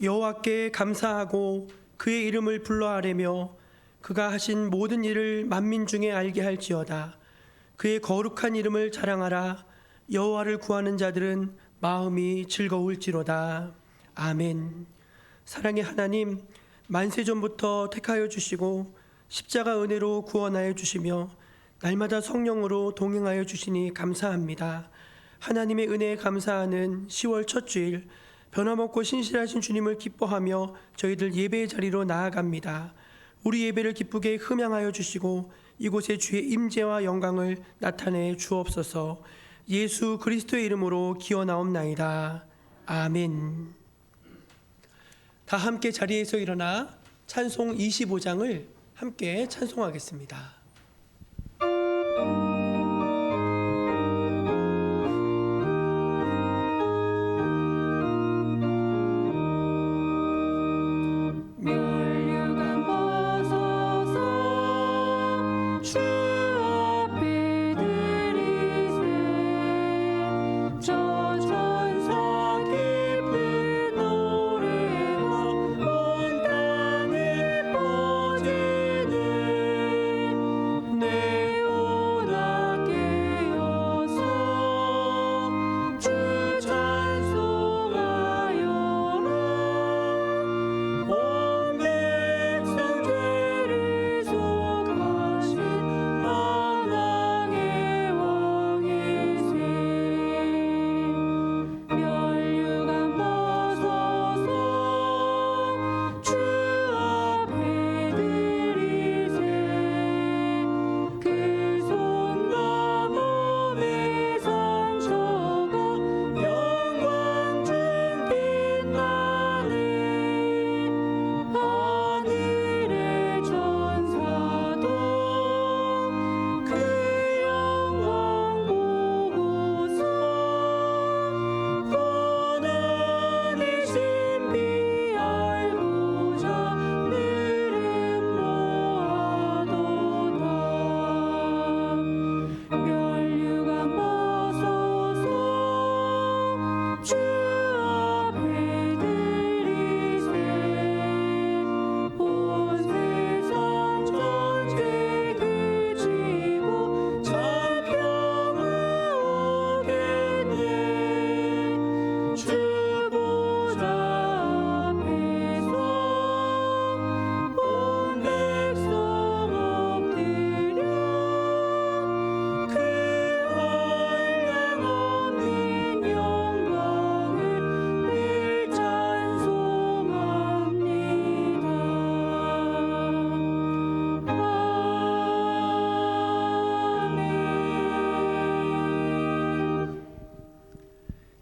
여호와께 감사하고 그의 이름을 불러아뢰며 그가 하신 모든 일을 만민 중에 알게 할지어다. 그의 거룩한 이름을 자랑하라. 여호와를 구하는 자들은 마음이 즐거울지로다. 아멘. 사랑의 하나님, 만세전부터 택하여 주시고 십자가 은혜로 구원하여 주시며 날마다 성령으로 동행하여 주시니 감사합니다. 하나님의 은혜에 감사하는 10월 첫 주일, 변함없고 신실하신 주님을 기뻐하며 저희들 예배의 자리로 나아갑니다. 우리 예배를 기쁘게 흠양하여 주시고 이곳에 주의 임재와 영광을 나타내 주옵소서. 예수 그리스도의 이름으로 기원하옵나이다. 아멘. 다 함께 자리에서 일어나 찬송 25장을 함께 찬송하겠습니다.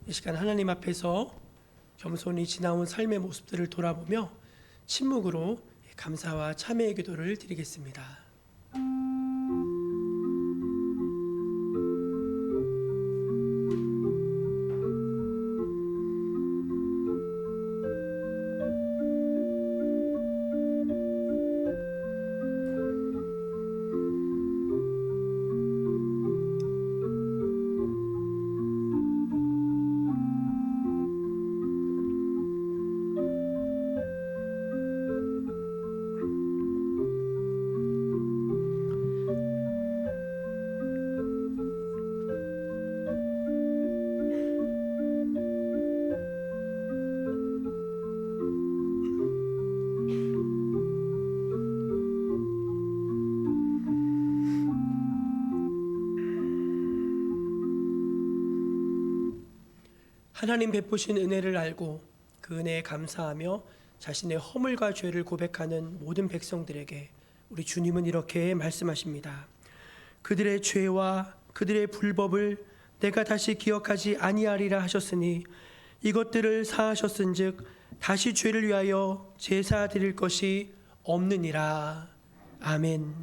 이 시간 하나님 앞에서 겸손히 지나온 삶의 모습들을 돌아보며 침묵으로 감사와 참회의 기도를 드리겠습니다. 하나님 베푸신 은혜를 알고 그 은혜에 감사하며 자신의 허물과 죄를 고백하는 모든 백성들에게 우리 주님은 이렇게 말씀하십니다. 그들의 죄와 그들의 불법을 내가 다시 기억하지 아니하리라 하셨으니 이것들을 사하셨은즉 다시 죄를 위하여 제사 드릴 것이 없느니라. 아멘.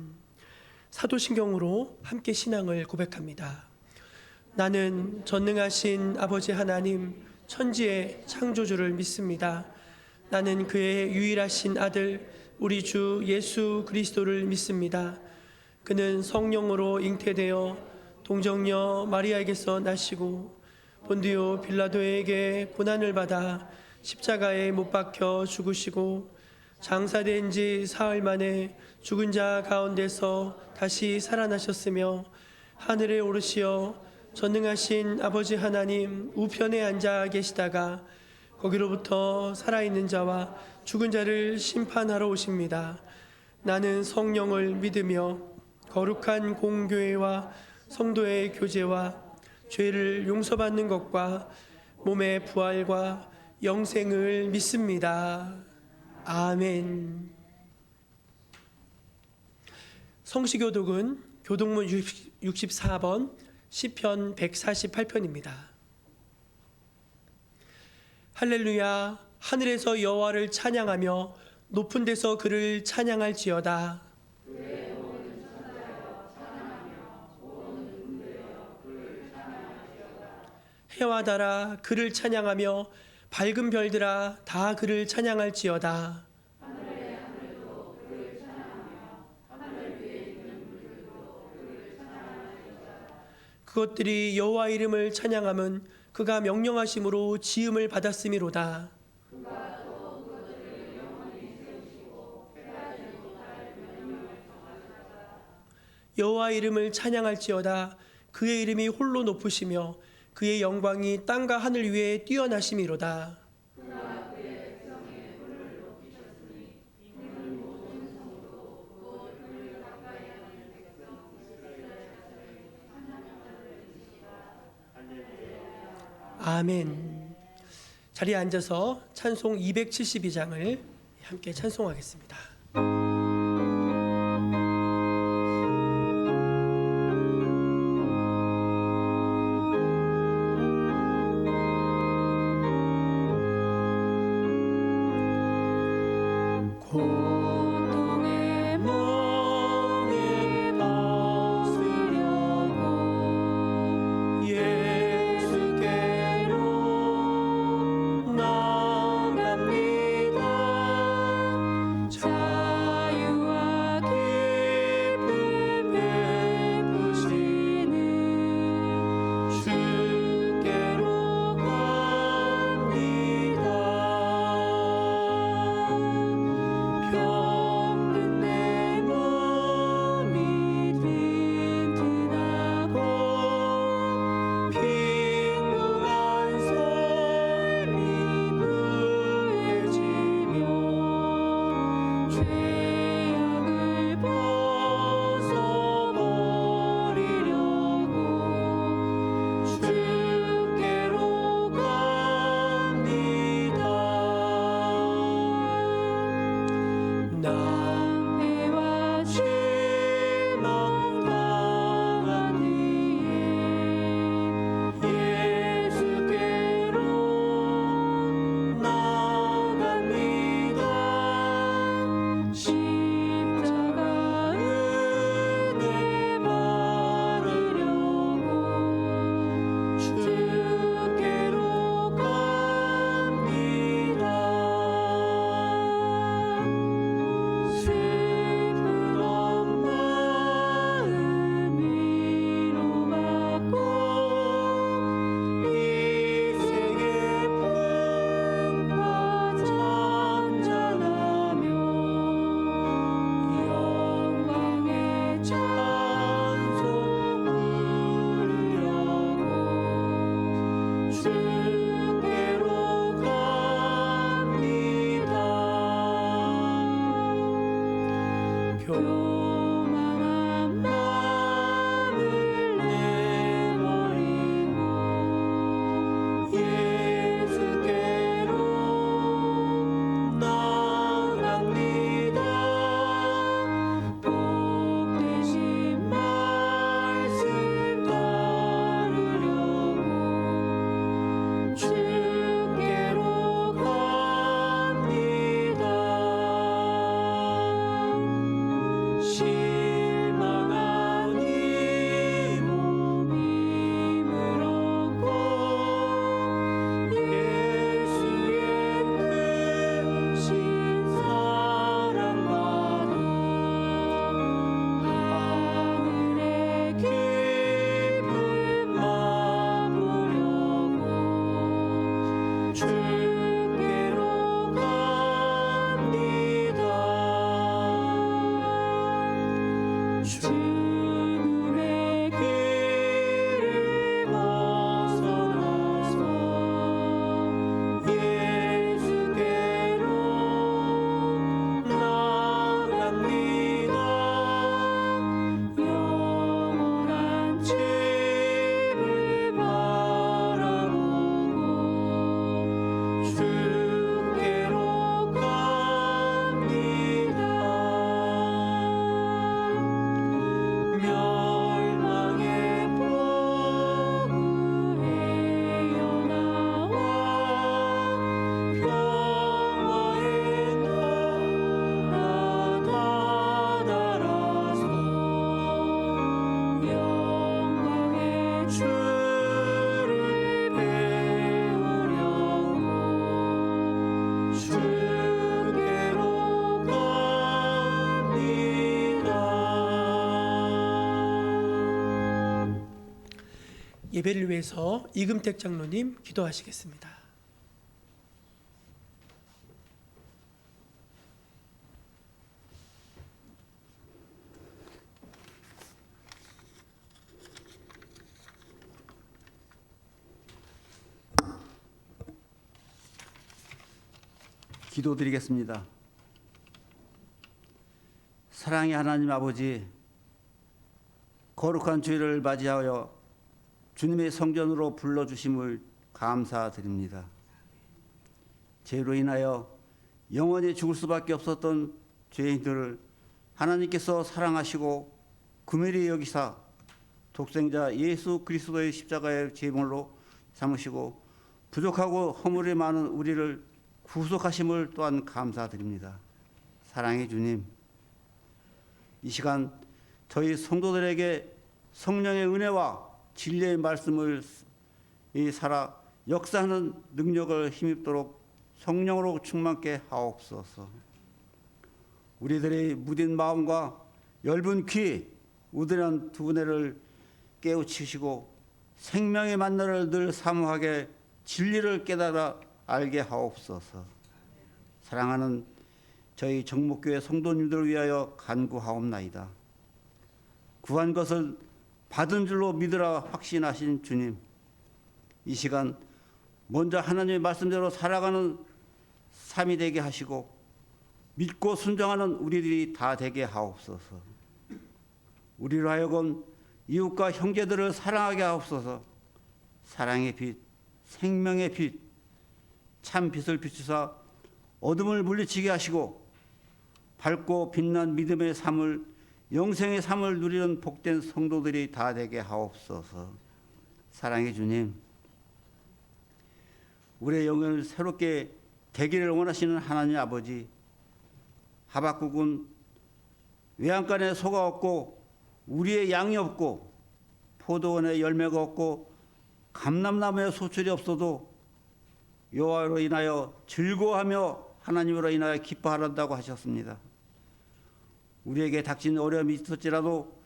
사도신경으로 함께 신앙을 고백합니다. 나는 전능하신 아버지 하나님 천지의 창조주를 믿습니다. 나는 그의 유일하신 아들 우리 주 예수 그리스도를 믿습니다. 그는 성령으로 잉태되어 동정녀 마리아에게서 나시고 본디오 빌라도에게 고난을 받아 십자가에 못 박혀 죽으시고 장사된 지 사흘 만에 죽은 자 가운데서 다시 살아나셨으며 하늘에 오르시어 전능하신 아버지 하나님 우편에 앉아 계시다가 거기로부터 살아있는 자와 죽은 자를 심판하러 오십니다. 나는 성령을 믿으며 거룩한 공교회와 성도의 교제와 죄를 용서받는 것과 몸의 부활과 영생을 믿습니다. 아멘. 성시교독은 교독문 64번 시편 148편입니다. 할렐루야, 하늘에서 여호와를 찬양하며 높은 데서 그를 찬양할지어다. 해와 달아 그를 찬양하며 밝은 별들아 다 그를 찬양할지어다. 그것들이 여호와 이름을 찬양함은 그가 명령하심으로 지음을 받았음이로다. 여호와 이름을 찬양할지어다. 그의 이름이 홀로 높으시며 그의 영광이 땅과 하늘 위에 뛰어나심이로다. 아멘. 자리에 앉아서 찬송 272장을 함께 찬송하겠습니다. 고통의 멍에 벗으려고 예수께로 나갑니다. 자유와 기쁨 베푸시는 주께로 갑니다. 병든 내 몸이 튼튼하고 빈궁한 삶이 부해지며 죄악을 벗어버리려고 주께로 갑니다. 낭패와 실망 당한 뒤에 예수께로 나갑니다. 십자가 은혜 받으려고 주께로 갑니다. 슬픈 마음 위로받고 이 생의 풍파 잔잔하며 영광의 찬송 부르려고 주께로 갑니다. 교만한 마음을 내버리고 예수께로 나갑니다. 복되신 말씀 따르려고 주께로 갑니다. 예배를 위해서 이금택 장로님 기도하시겠습니다. 기도드리겠습니다. 사랑의 하나님 아버지, 거룩한 주일을 맞이하여 주님의 성전으로 불러주심을 감사드립니다. 죄로 인하여 영원히 죽을 수밖에 없었던 죄인들을 하나님께서 사랑하시고 긍휼히 여기사 독생자 예수 그리스도의 십자가의 제물로 삼으시고 부족하고 허물이 많은 우리를 구속하심을 또한 감사드립니다. 사랑의 주님, 이 시간 저희 성도들에게 성령의 은혜와 진리의 말씀을 살아 역사하는 능력을 힘입도록 성령으로 충만케 하옵소서. 우리들의 무딘 마음과 엷은 귀, 우둔한 두뇌를 깨우치시고 생명의 만나를 늘 사모하게 진리를 깨달아 알게 하옵소서. 사랑하는 저희 정목교회 성도님들을 위하여 간구하옵나이다. 구한 것을 받은 줄로 믿으라 확신하신 주님, 이 시간 먼저 하나님의 말씀대로 살아가는 삶이 되게 하시고 믿고 순종하는 우리들이 다 되게 하옵소서. 우리로 하여금 이웃과 형제들을 사랑하게 하옵소서. 사랑의 빛, 생명의 빛, 참 빛을 비추사 어둠을 물리치게 하시고 밝고 빛난 믿음의 삶을, 영생의 삶을 누리는 복된 성도들이 다 되게 하옵소서. 사랑의 주님, 우리의 영을 새롭게 되기를 원하시는 하나님 아버지, 하박국은 외양간에 소가 없고 우리의 양이 없고 포도원에 열매가 없고 감람나무에 소출이 없어도 여호와로 인하여 즐거워하며 하나님으로 인하여 기뻐하란다고 하셨습니다. 우리에게 닥친 어려움이 있었지라도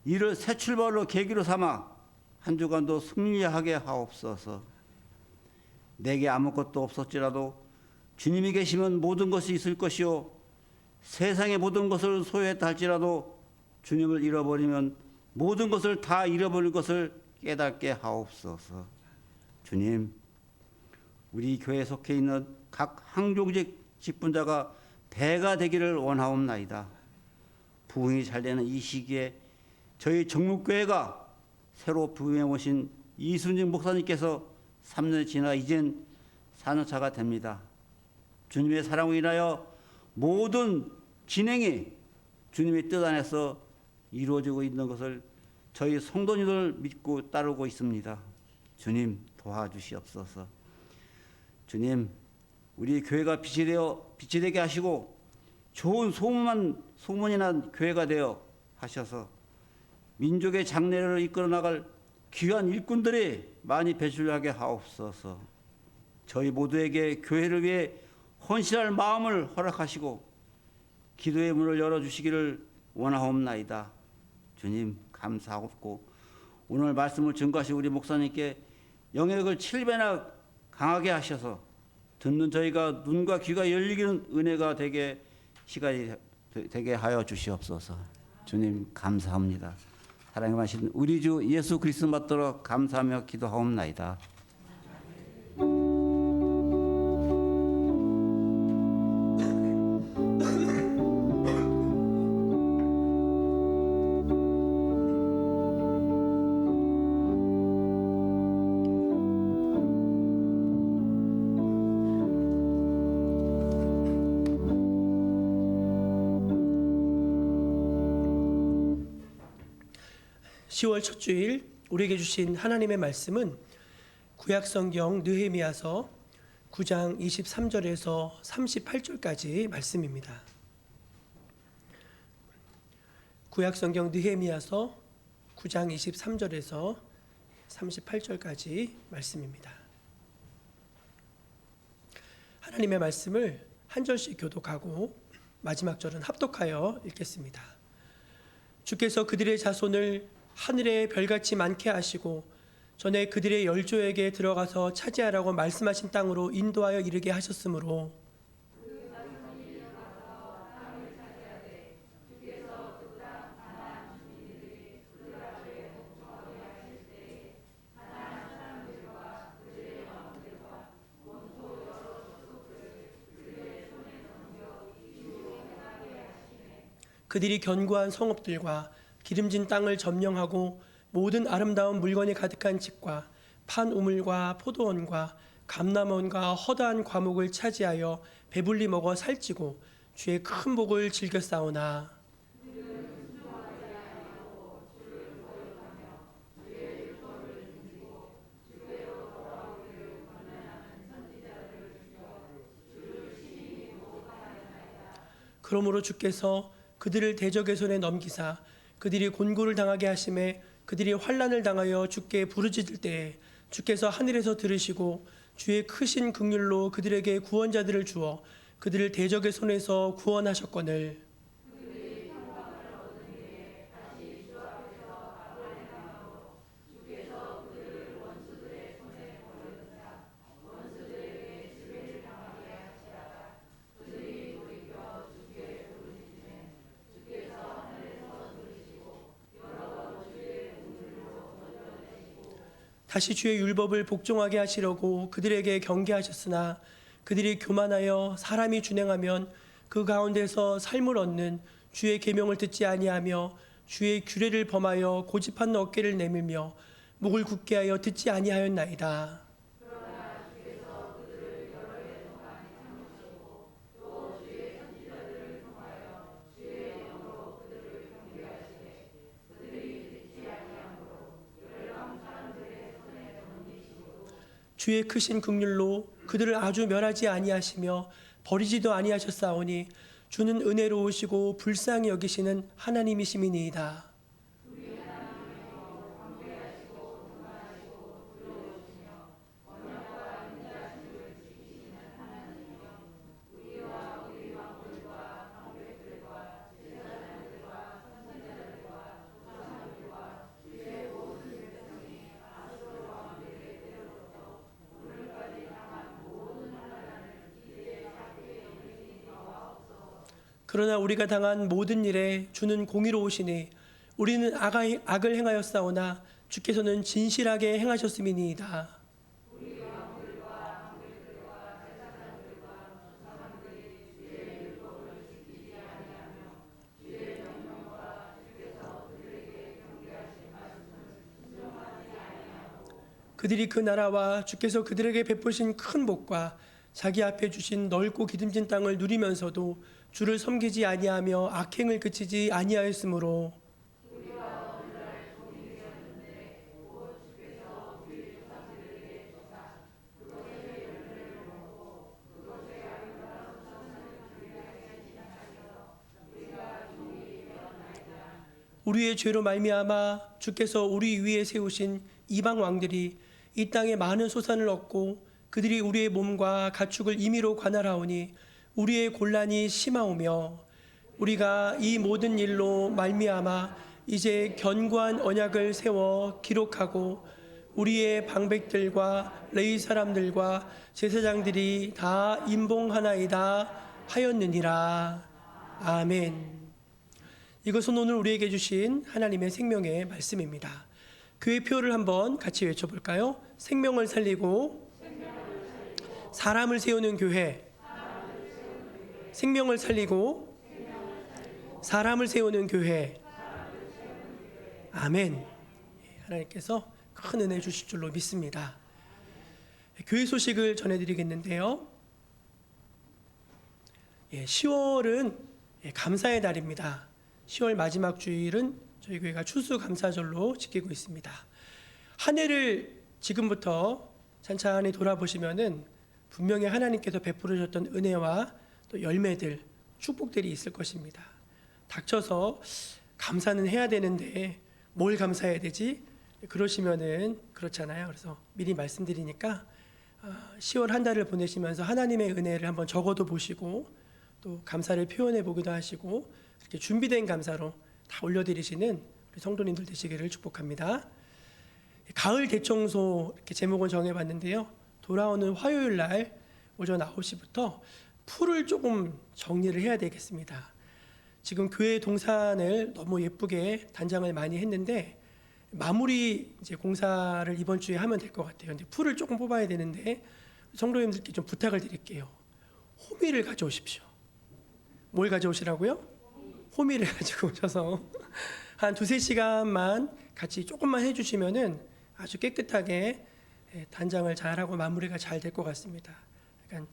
이를 새 출발로 계기로 삼아 한 주간도 승리하게 하옵소서. 내게 아무것도 없었지라도 주님이 계시면 모든 것이 있을 것이요 세상의 모든 것을 소유했다 할지라도 주님을 잃어버리면 모든 것을 다 잃어버릴 것을 깨닫게 하옵소서. 주님, 우리 교회에 속해 있는 각 항종직 직분자가 배가 되기를 원하옵나이다. 부흥이 잘 되는 이 시기에 저희 정목교회가 새로 부흥해 오신 이순진 목사님께서 3년이 지나 이젠 4년차가 됩니다. 주님의 사랑으로 인하여 모든 진행이 주님의 뜻 안에서 이루어지고 있는 것을 저희 성도님들 믿고 따르고 있습니다. 주님 도와주시옵소서. 주님, 우리 교회가 빛이 되게 하시고 좋은 소문이 난 교회가 되어 하셔서 민족의 장래를 이끌어 나갈 귀한 일꾼들이 많이 배출하게 하옵소서. 저희 모두에게 교회를 위해 헌신할 마음을 허락하시고 기도의 문을 열어주시기를 원하옵나이다. 주님 감사하옵고 오늘 말씀을 증거하신 우리 목사님께 영역을 7배나 강하게 하셔서 듣는 저희가 눈과 귀가 열리기는 은혜가 되게 시간이 되게 하여 주시옵소서. 주님 감사합니다. 사랑에 마신 우리 주 예수 그리스도 받도록 감사하며 기도하옵나이다. 10월 첫 주일 우리에게 주신 하나님의 말씀은 구약성경 느헤미야서 9장 23절에서 38절까지 말씀입니다. 구약성경 느헤미야서 9장 23절에서 38절까지 말씀입니다. 하나님의 말씀을 한 절씩 교독하고 마지막 절은 합독하여 읽겠습니다. 주께서 그들의 자손을 하늘의 별같이 많게 하시고 전에 그들의 열조에게 들어가서 차지하라고 말씀하신 땅으로 인도하여 이르게 하셨으므로 그들이 견고한 성읍들과 기름진 땅을 점령하고 모든 아름다운 물건이 가득한 집과 판 우물과 포도원과 감람원과 허다한 과목을 차지하여 배불리 먹어 살찌고 주의 큰 복을 즐겼사오나 그러므로 주께서 그들을 대적의 손에 넘기사 그들이 곤고를 당하게 하심에 그들이 환난을 당하여 주께 부르짖을 때에 주께서 하늘에서 들으시고 주의 크신 긍휼로 그들에게 구원자들을 주어 그들을 대적의 손에서 구원하셨거늘 다시 주의 율법을 복종하게 하시려고 그들에게 경계하셨으나 그들이 교만하여 사람이 준행하면 그 가운데서 삶을 얻는 주의 계명을 듣지 아니하며 주의 규례를 범하여 고집한 어깨를 내밀며 목을 굳게 하여 듣지 아니하였나이다. 주의 크신 긍휼로 그들을 아주 멸하지 아니하시며 버리지도 아니하셨사오니 주는 은혜로우시고 불쌍히 여기시는 하나님이심이니이다. 그러나 우리가 당한 모든 일에 주는 공의로우시니 우리는 악을 행하였사오나 주께서는 진실하게 행하셨음이니이다. 그들이 그 나라와 주께서 그들에게 베푸신 큰 복과 자기 앞에 주신 넓고 기름진 땅을 누리면서도 주를 섬기지 아니하며 악행을 그치지 아니하였으므로 우리의 죄로 말미암아 주께서 우리 위에 세우신 이방 왕들이 이 땅에 많은 소산을 얻고 그들이 우리의 몸과 가축을 임의로 관할하오니 우리의 곤란이 심하오며 우리가 이 모든 일로 말미암아 이제 견고한 언약을 세워 기록하고 우리의 방백들과 레위 사람들과 제사장들이 다 임봉하나이다 하였느니라. 아멘. 이것은 오늘 우리에게 주신 하나님의 생명의 말씀입니다. 교회 표를 한번 같이 외쳐볼까요? 생명을 살리고 사람을 세우는 교회. 생명을 살리고 사람을 세우는 교회. 아멘. 하나님께서 큰 은혜 주실 줄로 믿습니다. 교회 소식을 전해드리겠는데요. 10월은 감사의 달입니다. 10월 마지막 주일은 저희 교회가 추수감사절로 지키고 있습니다. 한 해를 지금부터 찬찬히 돌아보시면은 분명히 하나님께서 베풀으셨던 은혜와 또 열매들, 축복들이 있을 것입니다. 닥쳐서 감사는 해야 되는데 뭘 감사해야 되지? 그러시면은 그렇잖아요. 그래서 미리 말씀드리니까 10월 한 달을 보내시면서 하나님의 은혜를 한번 적어도 보시고 또 감사를 표현해 보기도 하시고 이렇게 준비된 감사로 다 올려드리시는 우리 성도님들 되시기를 축복합니다. 가을 대청소 이렇게 제목을 정해봤는데요. 돌아오는 화요일 날 오전 9시부터 풀을 조금 정리를 해야 되겠습니다. 지금 교회 동산을 너무 예쁘게 단장을 많이 했는데 마무리 이제 공사를 이번 주에 하면 될 것 같아요. 근데 풀을 조금 뽑아야 되는데 성도님들께 좀 부탁을 드릴게요. 호미를 가져오십시오. 뭘 가져오시라고요? 호미를 가지고 오셔서 한 2-3시간만 같이 조금만 해주시면은 아주 깨끗하게 단장을 잘하고 마무리가 잘 될 것 같습니다. 약간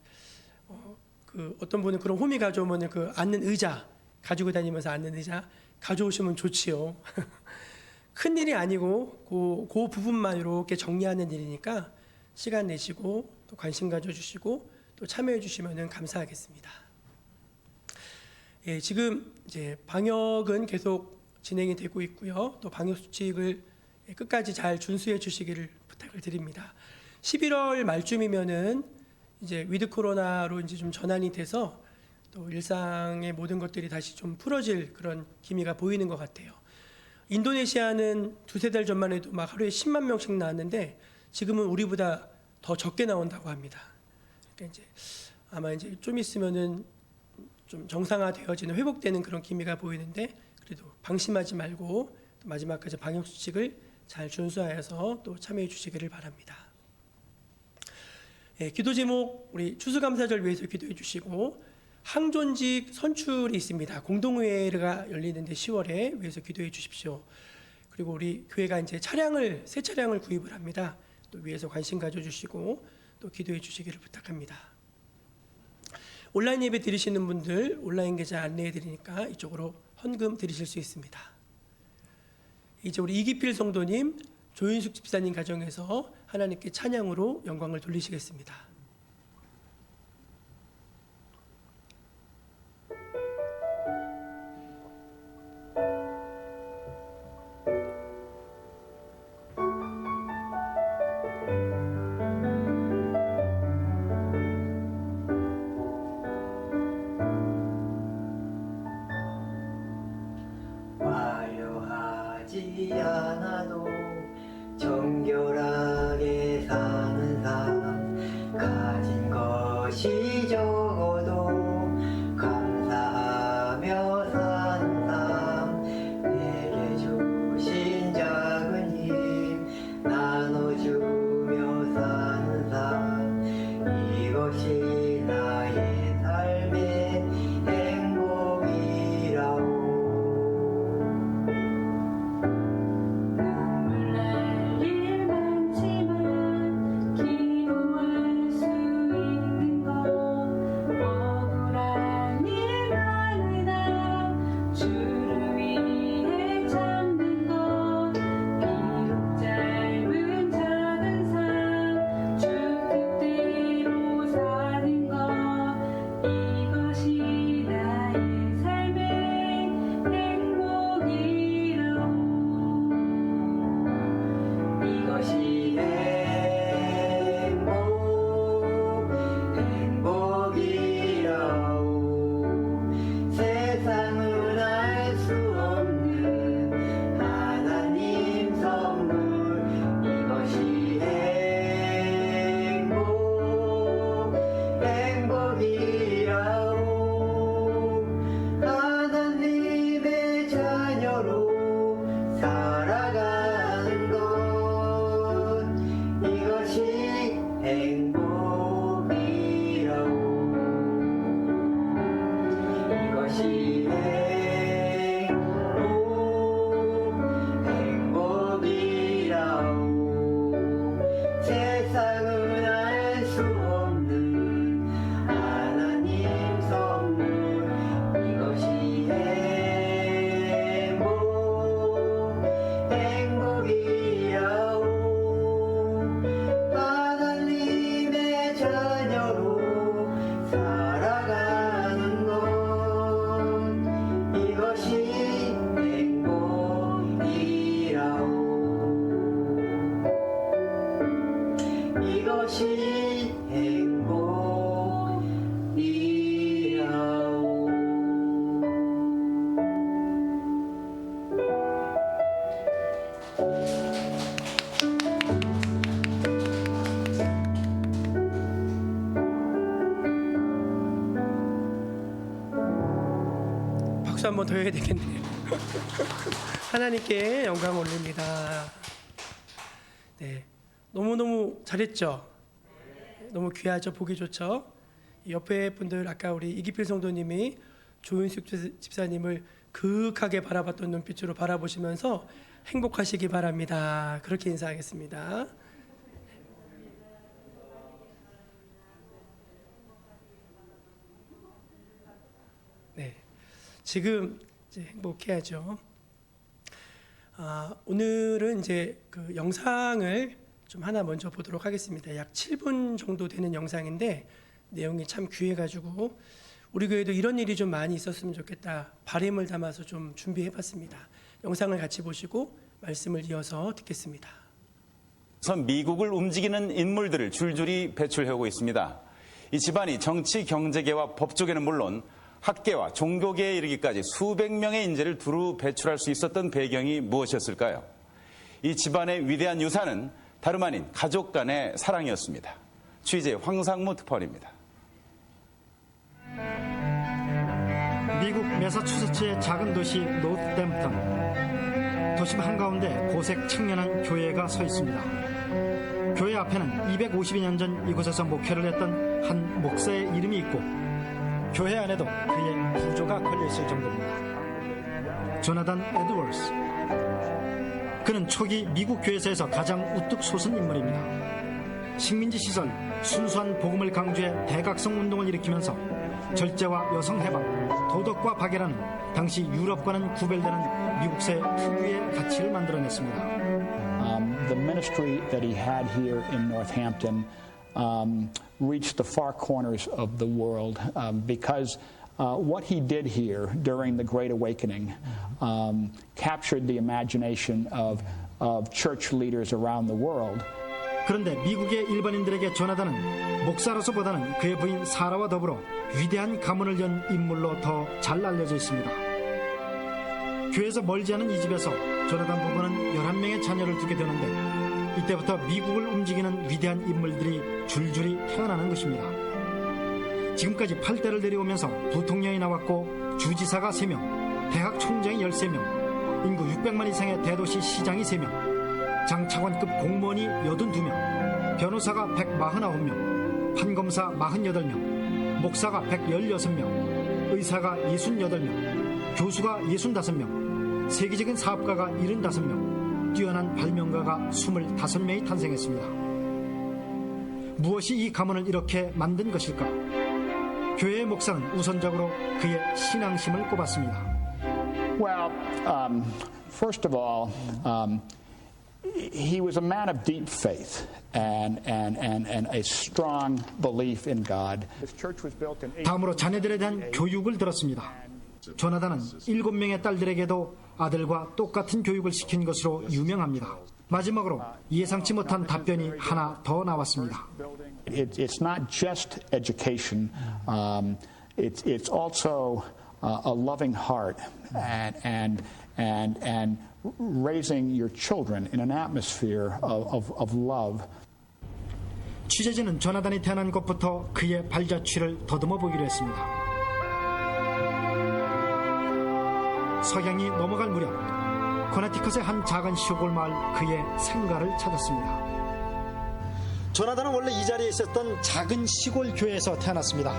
어떤 분은 그런 호미 가져오면 그 앉는 의자 가지고 다니면서 앉는 의자 가져오시면 좋지요. 큰 일이 아니고 그 부분만 이렇게 정리하는 일이니까 시간 내시고 또 관심 가져주시고 또 참여해 주시면 감사하겠습니다. 예, 지금 이제 방역은 계속 진행이 되고 있고요. 또 방역 수칙을 끝까지 잘 준수해 주시기를 부탁을 드립니다. 11월 말쯤이면은 이제 위드 코로나로 이제 좀 전환이 돼서 또 일상의 모든 것들이 다시 좀 풀어질 그런 기미가 보이는 것 같아요. 인도네시아는 2-3달 전만 해도 막 하루에 10만 명씩 나왔는데 지금은 우리보다 더 적게 나온다고 합니다. 그러니까 이제 아마 이제 좀 있으면은 좀 정상화되어지는 회복되는 그런 기미가 보이는데 그래도 방심하지 말고 또 마지막까지 방역 수칙을 잘 준수하여서 또 참여해 주시기를 바랍니다. 예, 기도 제목 우리 추수감사절 위해서 기도해 주시고 항존직 선출이 있습니다. 공동회의가 열리는데 10월에 위해서 기도해 주십시오. 그리고 우리 교회가 이제 새 차량을 구입을 합니다. 또 위해서 관심 가져주시고 또 기도해 주시기를 부탁합니다. 온라인 예배 드리시는 분들 온라인 계좌 안내해 드리니까 이쪽으로 헌금 드리실 수 있습니다. 이제 우리 이기필 성도님, 조윤숙 집사님 가정에서 하나님께 찬양으로 영광을 돌리시겠습니다. 화려하지 않아도 정결하게 사는 삶 박수 한 번 더 해야 되겠네요. 하나님께 영광 올립니다. 네, 너무너무 잘했죠? 너무 귀하죠? 보기 좋죠? 옆에 분들 아까 우리 이기필 성도님이 조윤숙 집사님을 그윽하게 바라봤던 눈빛으로 바라보시면서 행복하시기 바랍니다. 그렇게 인사하겠습니다. 네, 지금 이제 행복해야죠. 오늘은 이제 그 영상을 좀 하나 먼저 보도록 하겠습니다. 약 7분 정도 되는 영상인데 내용이 참 귀해가지고 우리 교회도 이런 일이 좀 많이 있었으면 좋겠다 바람을 담아서 좀 준비해봤습니다. 영상을 같이 보시고 말씀을 이어서 듣겠습니다. 미국을 움직이는 인물들을 줄줄이 배출해오고 있습니다. 이 집안이 정치, 경제계와 법조계는 물론 학계와 종교계에 이르기까지 수백 명의 인재를 두루 배출할 수 있었던 배경이 무엇이었을까요? 이 집안의 위대한 유산은 다름 아닌 가족 간의 사랑이었습니다. 취재 황상무 특파원입니다. 미국 매사추세츠의 작은 도시 노스댐프턴. 도심 한가운데 고색 청년한 교회가 서 있습니다. 교회 앞에는 252년 전 이곳에서 목회를 했던 한 목사의 이름이 있고 교회 안에도 그의 부조가 걸려있을 정도입니다. 조나단 에드워스. 그는 초기 미국 교회사에서 가장 우뚝 솟은 인물입니다. 식민지 시설, 순수한 복음을 강조해 대각성 운동을 일으키면서 절제와 여성 해방, 도덕과 박애라는 당시 유럽과는 구별되는 미국사의 특유의 가치를 만들어냈습니다. The ministry that he had here in Northampton reached the far corners of the world because what he did here during the Great Awakening captured the imagination of church leaders around the world. 그런데 미국의 일반인들에게 조나단은 목사로서보다는 그의 부인 사라와 더불어 위대한 가문을 연 인물로 더 잘 알려져 있습니다. 교회에서 멀지 않은 이 집에서 조나단 부부는 11명의 자녀를 두게 되는데 이때부터 미국을 움직이는 위대한 인물들이 줄줄이 태어나는 것입니다. 지금까지 8대를 내려오면서 부통령이 나왔고 주지사가 3명, 대학 총장이 13명, 인구 600만 이상의 대도시 시장이 3명, 장차관급 공무원이 82명, 변호사가 149명, 판검사 48명, 목사가 116명, 의사가 68명, 교수가 65명, 세계적인 사업가가 75명, 뛰어난 발명가가 25명이 탄생했습니다. 무엇이 이 가문을 이렇게 만든 것일까? 교회의 목사는 우선적으로 그의 신앙심을 꼽았습니다. Well, first of all, he was a man of deep faith and a strong belief in God. His church was built in 다음으로 자녀들에 대한 교육을 들었습니다. 조나단은 7명의 딸들에게도 아들과 똑같은 교육을 시킨 것으로 유명합니다. 마지막으로 예상치 못한 답변이 하나 더 나왔습니다. It's not just education. It's also a loving heart and raising your children in an atmosphere of love. 취재진은 조나단이 태어난 것부터 그의 발자취를 더듬어 보기로 했습니다. 석양이 넘어갈 무렵 코네티컷의 한 작은 시골 마을 그의 생가를 찾았습니다. 조나단은 원래 이 자리에 있었던 작은 시골 교회에서 태어났습니다.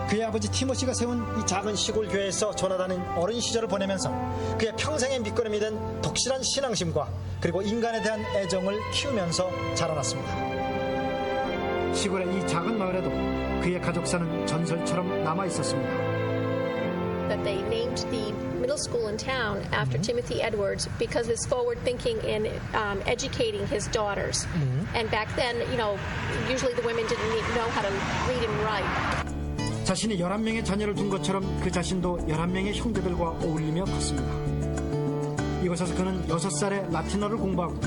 그의 아버지 티모시가 세운 이 작은 시골 교회에서 조나단은 어린 시절을 보내면서 그의 평생의 밑거름이 된 독실한 신앙심과 그리고 인간에 대한 애정을 키우면서 자라났습니다. 시골의 이 작은 마을에도 그의 가족사는 전설처럼 남아 있었습니다. That they named the middle school in town after Timothy Edwards because of his forward thinking in educating his daughters. And back then, usually the women didn't know how to read and write. 자신이 11명의 자녀를 둔 것처럼 그 자신도 11명의 형제들과 어울리며 컸습니다. 이곳에서 그는 6살에 라틴어를 공부하고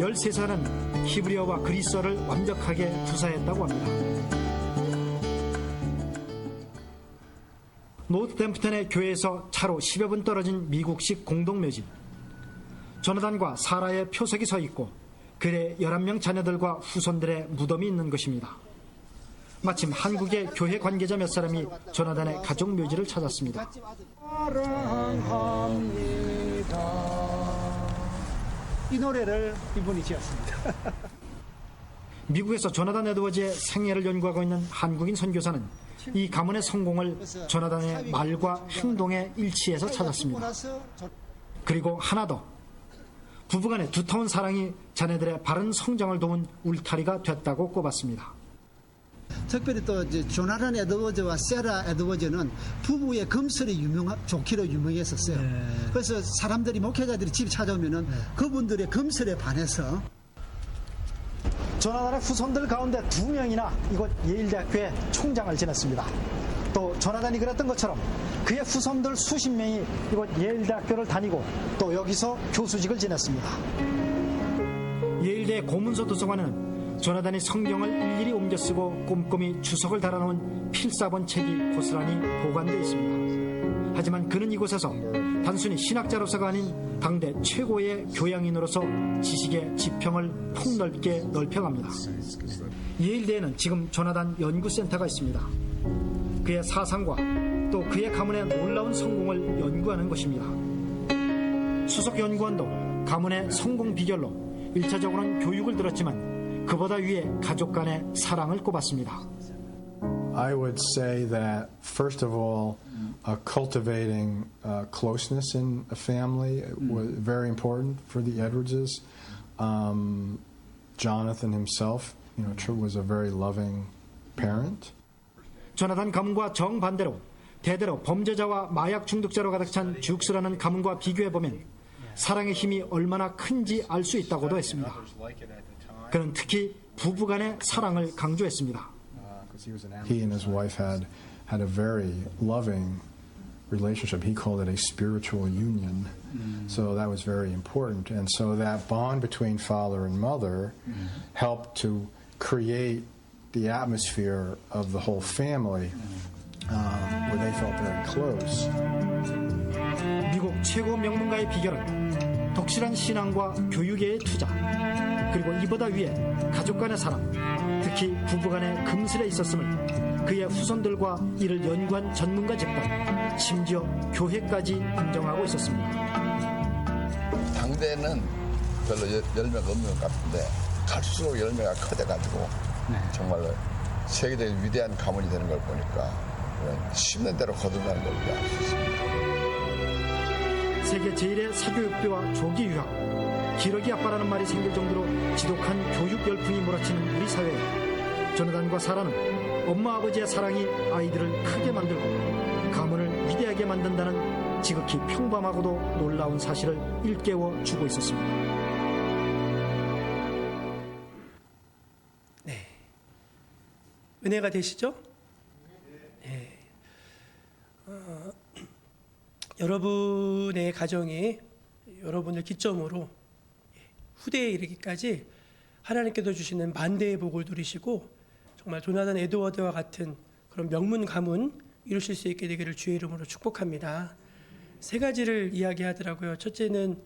13살은 히브리어와 그리스어를 완벽하게 구사했다고 합니다. 노스댐프턴의 교회에서 차로 10여 분 떨어진 미국식 공동묘지. 조나단과 사라의 표석이 서 있고 그의 11명 자녀들과 후손들의 무덤이 있는 것입니다. 마침 한국의 교회 관계자 몇 사람이 조나단의 가족 묘지를 찾았습니다. 이 노래를 이분이 지었습니다. 미국에서 조나단 에드워즈의 생애를 연구하고 있는 한국인 선교사는 이 가문의 성공을 조나단의 말과 행동의 일치에서 찾았습니다. 그리고 하나 더, 부부간의 두터운 사랑이 자녀들의 바른 성장을 도운 울타리가 됐다고 꼽았습니다. 특별히 또 이제 조나단 에드워즈와 세라 에드워즈는 부부의 금슬이 좋기로 유명했었어요. 그래서 사람들이 목회자들이 집 찾아오면은 그분들의 금슬에 반해서 조나단의 후손들 가운데 2명이나 이곳 예일대학교의 총장을 지냈습니다. 또 조나단이 그랬던 것처럼 그의 후손들 수십 명이 이곳 예일대학교를 다니고 또 여기서 교수직을 지냈습니다. 예일대 고문서 도서관에는 조나단이 성경을 일일이 옮겨 쓰고 꼼꼼히 주석을 달아놓은 필사본 책이 고스란히 보관되어 있습니다. 하지만 그는 이곳에서 단순히 신학자로서가 아닌 당대 최고의 교양인으로서 지식의 지평을 폭넓게 넓혀갑니다. 예일대에는 지금 조나단 연구센터가 있습니다. 그의 사상과 또 그의 가문의 놀라운 성공을 연구하는 것입니다. 수석 연구원도 가문의 성공 비결로 1차적으로는 교육을 들었지만 그보다 위에 가족 간의 사랑을 꼽았습니다. I would say that, first of all, cultivating closeness in a family was very important for the Edwardses. Jonathan himself, was a very loving parent. 조나단 가문과 정반대로 대대로 범죄자와 마약 중독자로 가득 찬 주크스라는 가문과 비교해보면 사랑의 힘이 얼마나 큰지 알 수 있다고도 했습니다. 그는 특히 부부간의 사랑을 강조했습니다. He and his wife had a very loving relationship. He called it a spiritual union. So that was very important. And so that bond between father and mother helped to create the atmosphere of the whole family where they felt very close. 미국 최고 명문가의 비결은 독실한 신앙과 교육의 투자, 그리고 이보다 위에 가족 간의 사랑, 특히 부부 간의 금슬에 있었음을 그의 후손들과 이를 연구한 전문가 집단, 심지어 교회까지 인정하고 있었습니다. 당대에는 별로 열매가 없는 것 같은데 갈수록 열매가 커져가지고 정말로 세계적인 위대한 가문이 되는 걸 보니까 심는 대로 거듭나는 걸 우리가 알 수 있습니다. 세계 제1의 사교육비와 조기 유학, 기러기 아빠라는 말이 생길 정도로 지독한 교육 열풍이 몰아치는 우리 사회에 조나단과 사라는 엄마 아버지의 사랑이 아이들을 크게 만들고 가문을 위대하게 만든다는 지극히 평범하고도 놀라운 사실을 일깨워 주고 있었습니다. 네, 은혜가 되시죠? 네. 여러분의 가정이 여러분을 기점으로 후대에 이르기까지 하나님께서 주시는 만대의 복을 누리시고 정말 조나단 에드워드와 같은 그런 명문 가문 이루실 수 있게 되기를 주의 이름으로 축복합니다. 3가지를 이야기하더라고요. 첫째는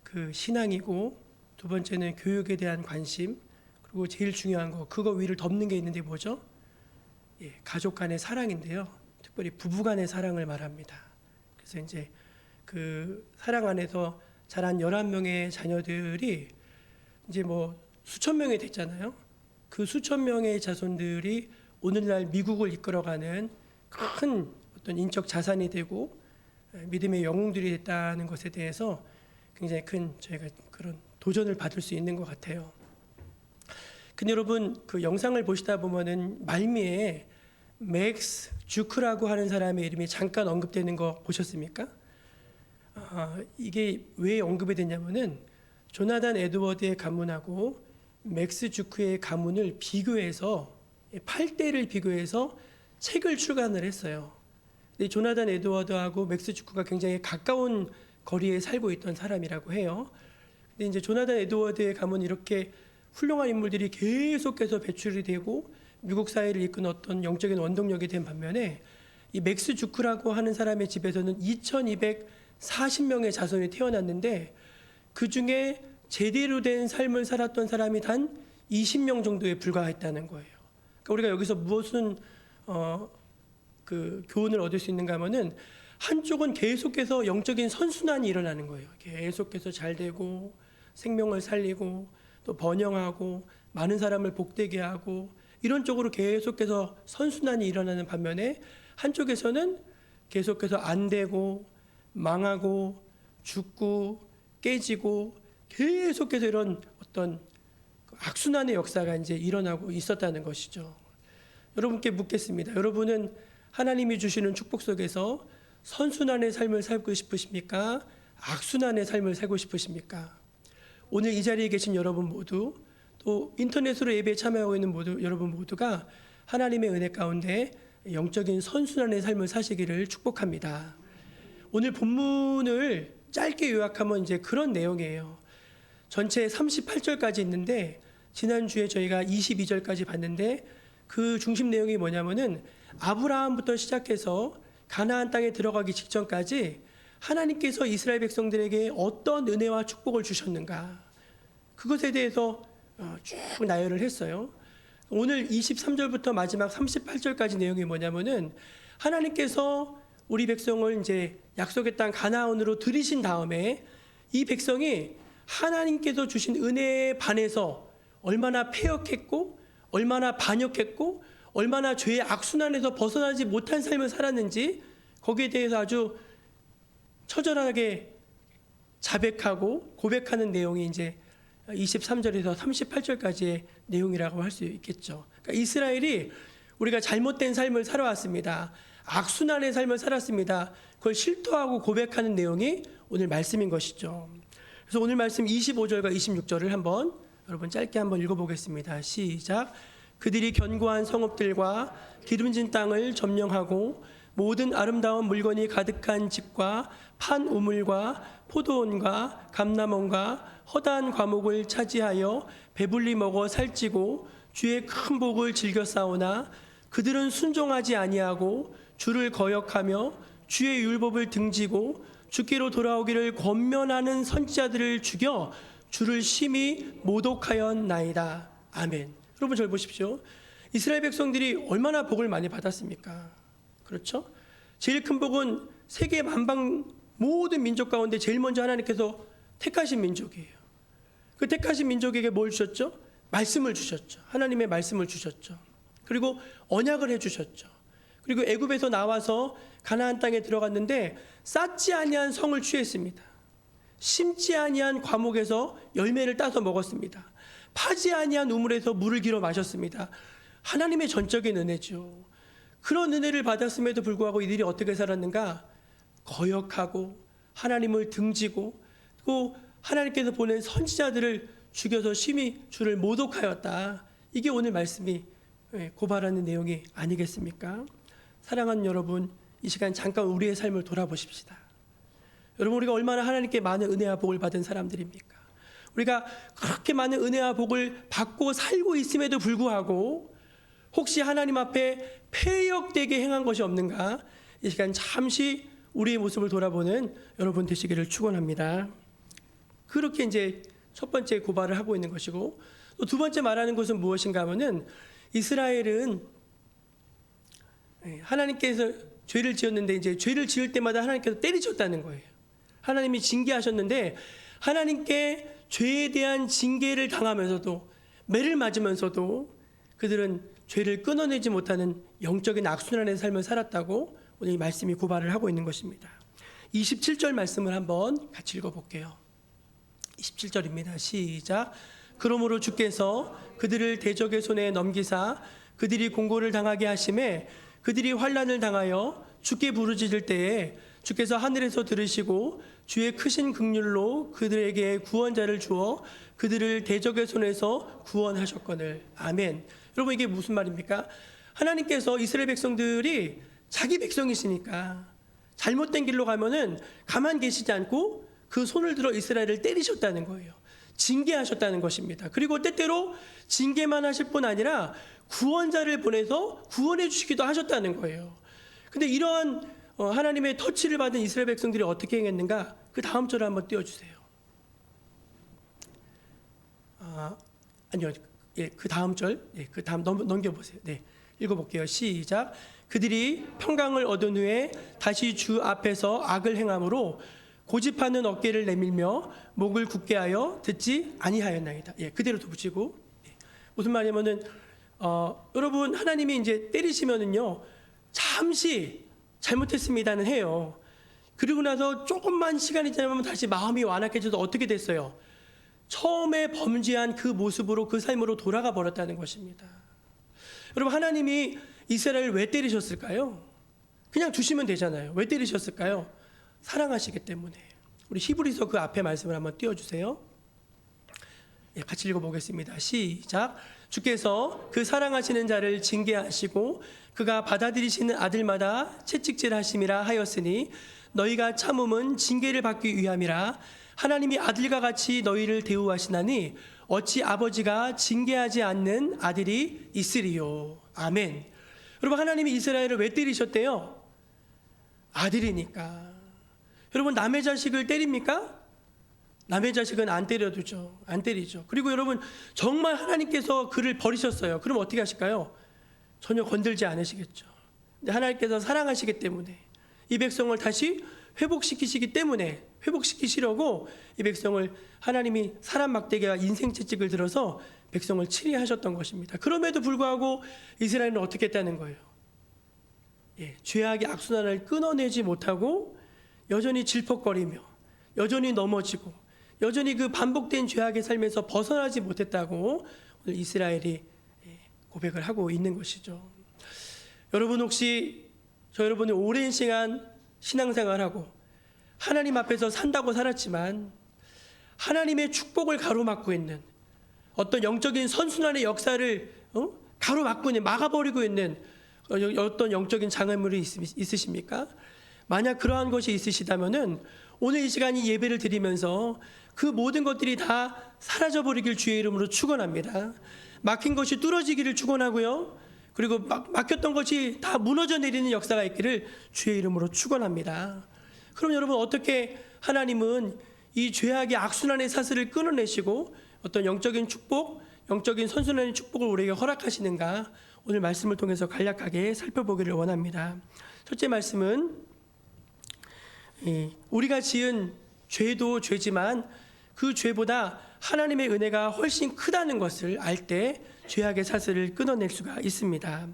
그 신앙이고, 두 번째는 교육에 대한 관심, 그리고 제일 중요한 거, 그거 위를 덮는 게 있는데 뭐죠? 가족 간의 사랑인데요. 특별히 부부 간의 사랑을 말합니다. 그래서 이제 그 사랑 안에서 자란 11명의 자녀들이 이제 뭐 수천 명이 됐잖아요. 그 수천 명의 자손들이 오늘날 미국을 이끌어가는 큰 어떤 인적 자산이 되고 믿음의 영웅들이 됐다는 것에 대해서 굉장히 큰 저희가 그런 도전을 받을 수 있는 것 같아요. 근데 여러분 그 영상을 보시다 보면은 말미에 맥스 주크라고 하는 사람의 이름이 잠깐 언급되는 거 보셨습니까? 이게 왜 언급이 됐냐면은 조나단 에드워드의 가문하고 맥스 주크의 가문을 비교해서 8대를 비교해서 책을 출간을 했어요. 근데 조나단 에드워드하고 맥스 주크가 굉장히 가까운 거리에 살고 있던 사람이라고 해요. 근데 이제 조나단 에드워드의 가문 이렇게 훌륭한 인물들이 계속해서 배출이 되고 미국 사회를 이끈 어떤 영적인 원동력이 된 반면에 이 맥스 주크라고 하는 사람의 집에서는 2240명의 자손이 태어났는데 그 중에 제대로 된 삶을 살았던 사람이 단 20명 정도에 불과했다는 거예요. 그러니까 우리가 여기서 무엇은 그 교훈을 얻을 수 있는가 하면은 한쪽은 계속해서 영적인 선순환이 일어나는 거예요. 계속해서 잘 되고 생명을 살리고 또 번영하고 많은 사람을 복되게 하고 이런 쪽으로 계속해서 선순환이 일어나는 반면에 한쪽에서는 계속해서 안 되고 망하고 죽고 깨지고 계속해서 이런 어떤 악순환의 역사가 이제 일어나고 있었다는 것이죠. 여러분께 묻겠습니다. 여러분은 하나님이 주시는 축복 속에서 선순환의 삶을 살고 싶으십니까? 악순환의 삶을 살고 싶으십니까? 오늘 이 자리에 계신 여러분 모두 또 인터넷으로 예배에 참여하고 있는 여러분 모두가 하나님의 은혜 가운데 영적인 선순환의 삶을 사시기를 축복합니다. 오늘 본문을 짧게 요약하면 이제 그런 내용이에요. 전체 38절까지 있는데 지난주에 저희가 22절까지 봤는데 그 중심 내용이 뭐냐면은 아브라함부터 시작해서 가나안 땅에 들어가기 직전까지 하나님께서 이스라엘 백성들에게 어떤 은혜와 축복을 주셨는가 그것에 대해서 쭉 나열을 했어요. 오늘 23절부터 마지막 38절까지 내용이 뭐냐면은 하나님께서 우리 백성을 이제 약속의 땅 가나안으로 들이신 다음에 이 백성이 하나님께서 주신 은혜에 반해서 얼마나 패역했고 얼마나 반역했고 얼마나 죄의 악순환에서 벗어나지 못한 삶을 살았는지 거기에 대해서 아주 처절하게 자백하고 고백하는 내용이 이제 23절에서 38절까지의 내용이라고 할 수 있겠죠. 그러니까 이스라엘이 우리가 잘못된 삶을 살아왔습니다. 악순환의 삶을 살았습니다. 그걸 실토하고 고백하는 내용이 오늘 말씀인 것이죠. 그래서 오늘 말씀 25절과 26절을 한번 여러분 짧게 한번 읽어보겠습니다. 시작. 그들이 견고한 성읍들과 기름진 땅을 점령하고 모든 아름다운 물건이 가득한 집과 판 우물과 포도원과 감람원과 허다한 과목을 차지하여 배불리 먹어 살찌고 주의 큰 복을 즐겨 싸우나 그들은 순종하지 아니하고 주를 거역하며 주의 율법을 등지고 주께로 돌아오기를 권면하는 선지자들을 죽여 주를 심히 모독하였나이다. 아멘. 여러분 절 보십시오. 이스라엘 백성들이 얼마나 복을 많이 받았습니까? 그렇죠? 제일 큰 복은 세계 만방 모든 민족 가운데 제일 먼저 하나님께서 택하신 민족이에요. 그 택하신 민족에게 뭘 주셨죠? 말씀을 주셨죠. 하나님의 말씀을 주셨죠. 그리고 언약을 해주셨죠. 그리고 애굽에서 나와서 가나안 땅에 들어갔는데 쌓지 아니한 성을 취했습니다. 심지 아니한 과목에서 열매를 따서 먹었습니다. 파지 아니한 우물에서 물을 길어 마셨습니다. 하나님의 전적인 은혜죠. 그런 은혜를 받았음에도 불구하고 이들이 어떻게 살았는가? 거역하고 하나님을 등지고 또 하나님께서 보낸 선지자들을 죽여서 심히 주를 모독하였다. 이게 오늘 말씀이 고발하는 내용이 아니겠습니까? 사랑하는 여러분, 이 시간 잠깐 우리의 삶을 돌아보십시다. 여러분, 우리가 얼마나 하나님께 많은 은혜와 복을 받은 사람들입니까? 우리가 그렇게 많은 은혜와 복을 받고 살고 있음에도 불구하고 혹시 하나님 앞에 패역되게 행한 것이 없는가? 이 시간 잠시 우리의 모습을 돌아보는 여러분 되시기를 축원합니다. 그렇게 이제 첫 번째 고발을 하고 있는 것이고 또 두 번째 말하는 것은 무엇인가 하면은 이스라엘은 하나님께서 죄를 지었는데 이제 죄를 지을 때마다 하나님께서 때리셨다는 거예요. 하나님이 징계하셨는데 하나님께 죄에 대한 징계를 당하면서도 매를 맞으면서도 그들은 죄를 끊어내지 못하는 영적인 악순환의 삶을 살았다고 오늘 이 말씀이 고발을 하고 있는 것입니다. 27절 말씀을 한번 같이 읽어볼게요. 27절입니다. 시작. 그러므로 주께서 그들을 대적의 손에 넘기사 그들이 공고를 당하게 하심에 그들이 환난을 당하여 주께 부르짖을 때에 주께서 하늘에서 들으시고 주의 크신 긍휼로 그들에게 구원자를 주어 그들을 대적의 손에서 구원하셨거늘. 아멘. 여러분 이게 무슨 말입니까? 하나님께서 이스라엘 백성들이 자기 백성이시니까 잘못된 길로 가면은 가만 계시지 않고 그 손을 들어 이스라엘을 때리셨다는 거예요. 징계하셨다는 것입니다. 그리고 때때로 징계만 하실 뿐 아니라 구원자를 보내서 구원해 주시기도 하셨다는 거예요. 근데 이러한 하나님의 터치를 받은 이스라엘 백성들이 어떻게 행했는가? 그 다음 절을 한번 띄워주세요. 아니요, 그 다음 절, 그 다음 넘겨보세요. 네, 읽어볼게요. 시작. 그들이 평강을 얻은 후에 다시 주 앞에서 악을 행함으로 고집하는 어깨를 내밀며 목을 굳게 하여 듣지 아니하였나이다. 예, 그대로 붙이고. 예, 무슨 말이냐면은 여러분 하나님이 이제 때리시면은요 잠시 잘못했습니다는 해요. 그리고 나서 조금만 시간이 지나면 다시 마음이 완악해져서 어떻게 됐어요? 처음에 범죄한 그 모습으로 그 삶으로 돌아가 버렸다는 것입니다. 여러분 하나님이 이스라엘을 왜 때리셨을까요? 그냥 두시면 되잖아요. 왜 때리셨을까요? 사랑하시기 때문에. 우리 히브리서 그 앞에 말씀을 한번 띄워주세요. 예, 같이 읽어보겠습니다. 시작. 주께서 그 사랑하시는 자를 징계하시고 그가 받아들이시는 아들마다 채찍질하심이라 하였으니 너희가 참음은 징계를 받기 위함이라. 하나님이 아들과 같이 너희를 대우하시나니 어찌 아버지가 징계하지 않는 아들이 있으리요. 아멘. 여러분 하나님이 이스라엘을 왜 때리셨대요? 아들이니까. 여러분 남의 자식을 때립니까? 남의 자식은 안 때려두죠. 안 때리죠. 그리고 여러분 정말 하나님께서 그를 버리셨어요. 그럼 어떻게 하실까요? 전혀 건들지 않으시겠죠. 근데 하나님께서 사랑하시기 때문에 이 백성을 다시 회복시키시기 때문에 회복시키시려고 이 백성을 하나님이 사람 막대기와 인생 채찍을 들어서 백성을 치리하셨던 것입니다. 그럼에도 불구하고 이스라엘은 어떻게 했다는 거예요? 예, 죄악의 악순환을 끊어내지 못하고 여전히 질퍽거리며 여전히 넘어지고 여전히 그 반복된 죄악의 삶에서 벗어나지 못했다고 오늘 이스라엘이 고백을 하고 있는 것이죠. 여러분 혹시 저 여러분이 오랜 시간 신앙생활하고 하나님 앞에서 산다고 살았지만 하나님의 축복을 가로막고 있는 어떤 영적인 선순환의 역사를 가로막고 있는 막아버리고 있는 어떤 영적인 장애물이 있으십니까? 만약 그러한 것이 있으시다면은 오늘 이 시간이 예배를 드리면서 그 모든 것들이 다 사라져버리길 주의 이름으로 축원합니다. 막힌 것이 뚫어지기를 축원하고요. 그리고 막혔던 것이 다 무너져 내리는 역사가 있기를 주의 이름으로 축원합니다. 그럼 여러분 어떻게 하나님은 이 죄악의 악순환의 사슬을 끊어내시고 어떤 영적인 축복, 영적인 선순환의 축복을 우리에게 허락하시는가 오늘 말씀을 통해서 간략하게 살펴보기를 원합니다. 첫째 말씀은 우리가 지은 죄도 죄지만 그 죄보다 하나님의 은혜가 훨씬 크다는 것을 알 때 죄악의 사슬을 끊어낼 수가 있습니다.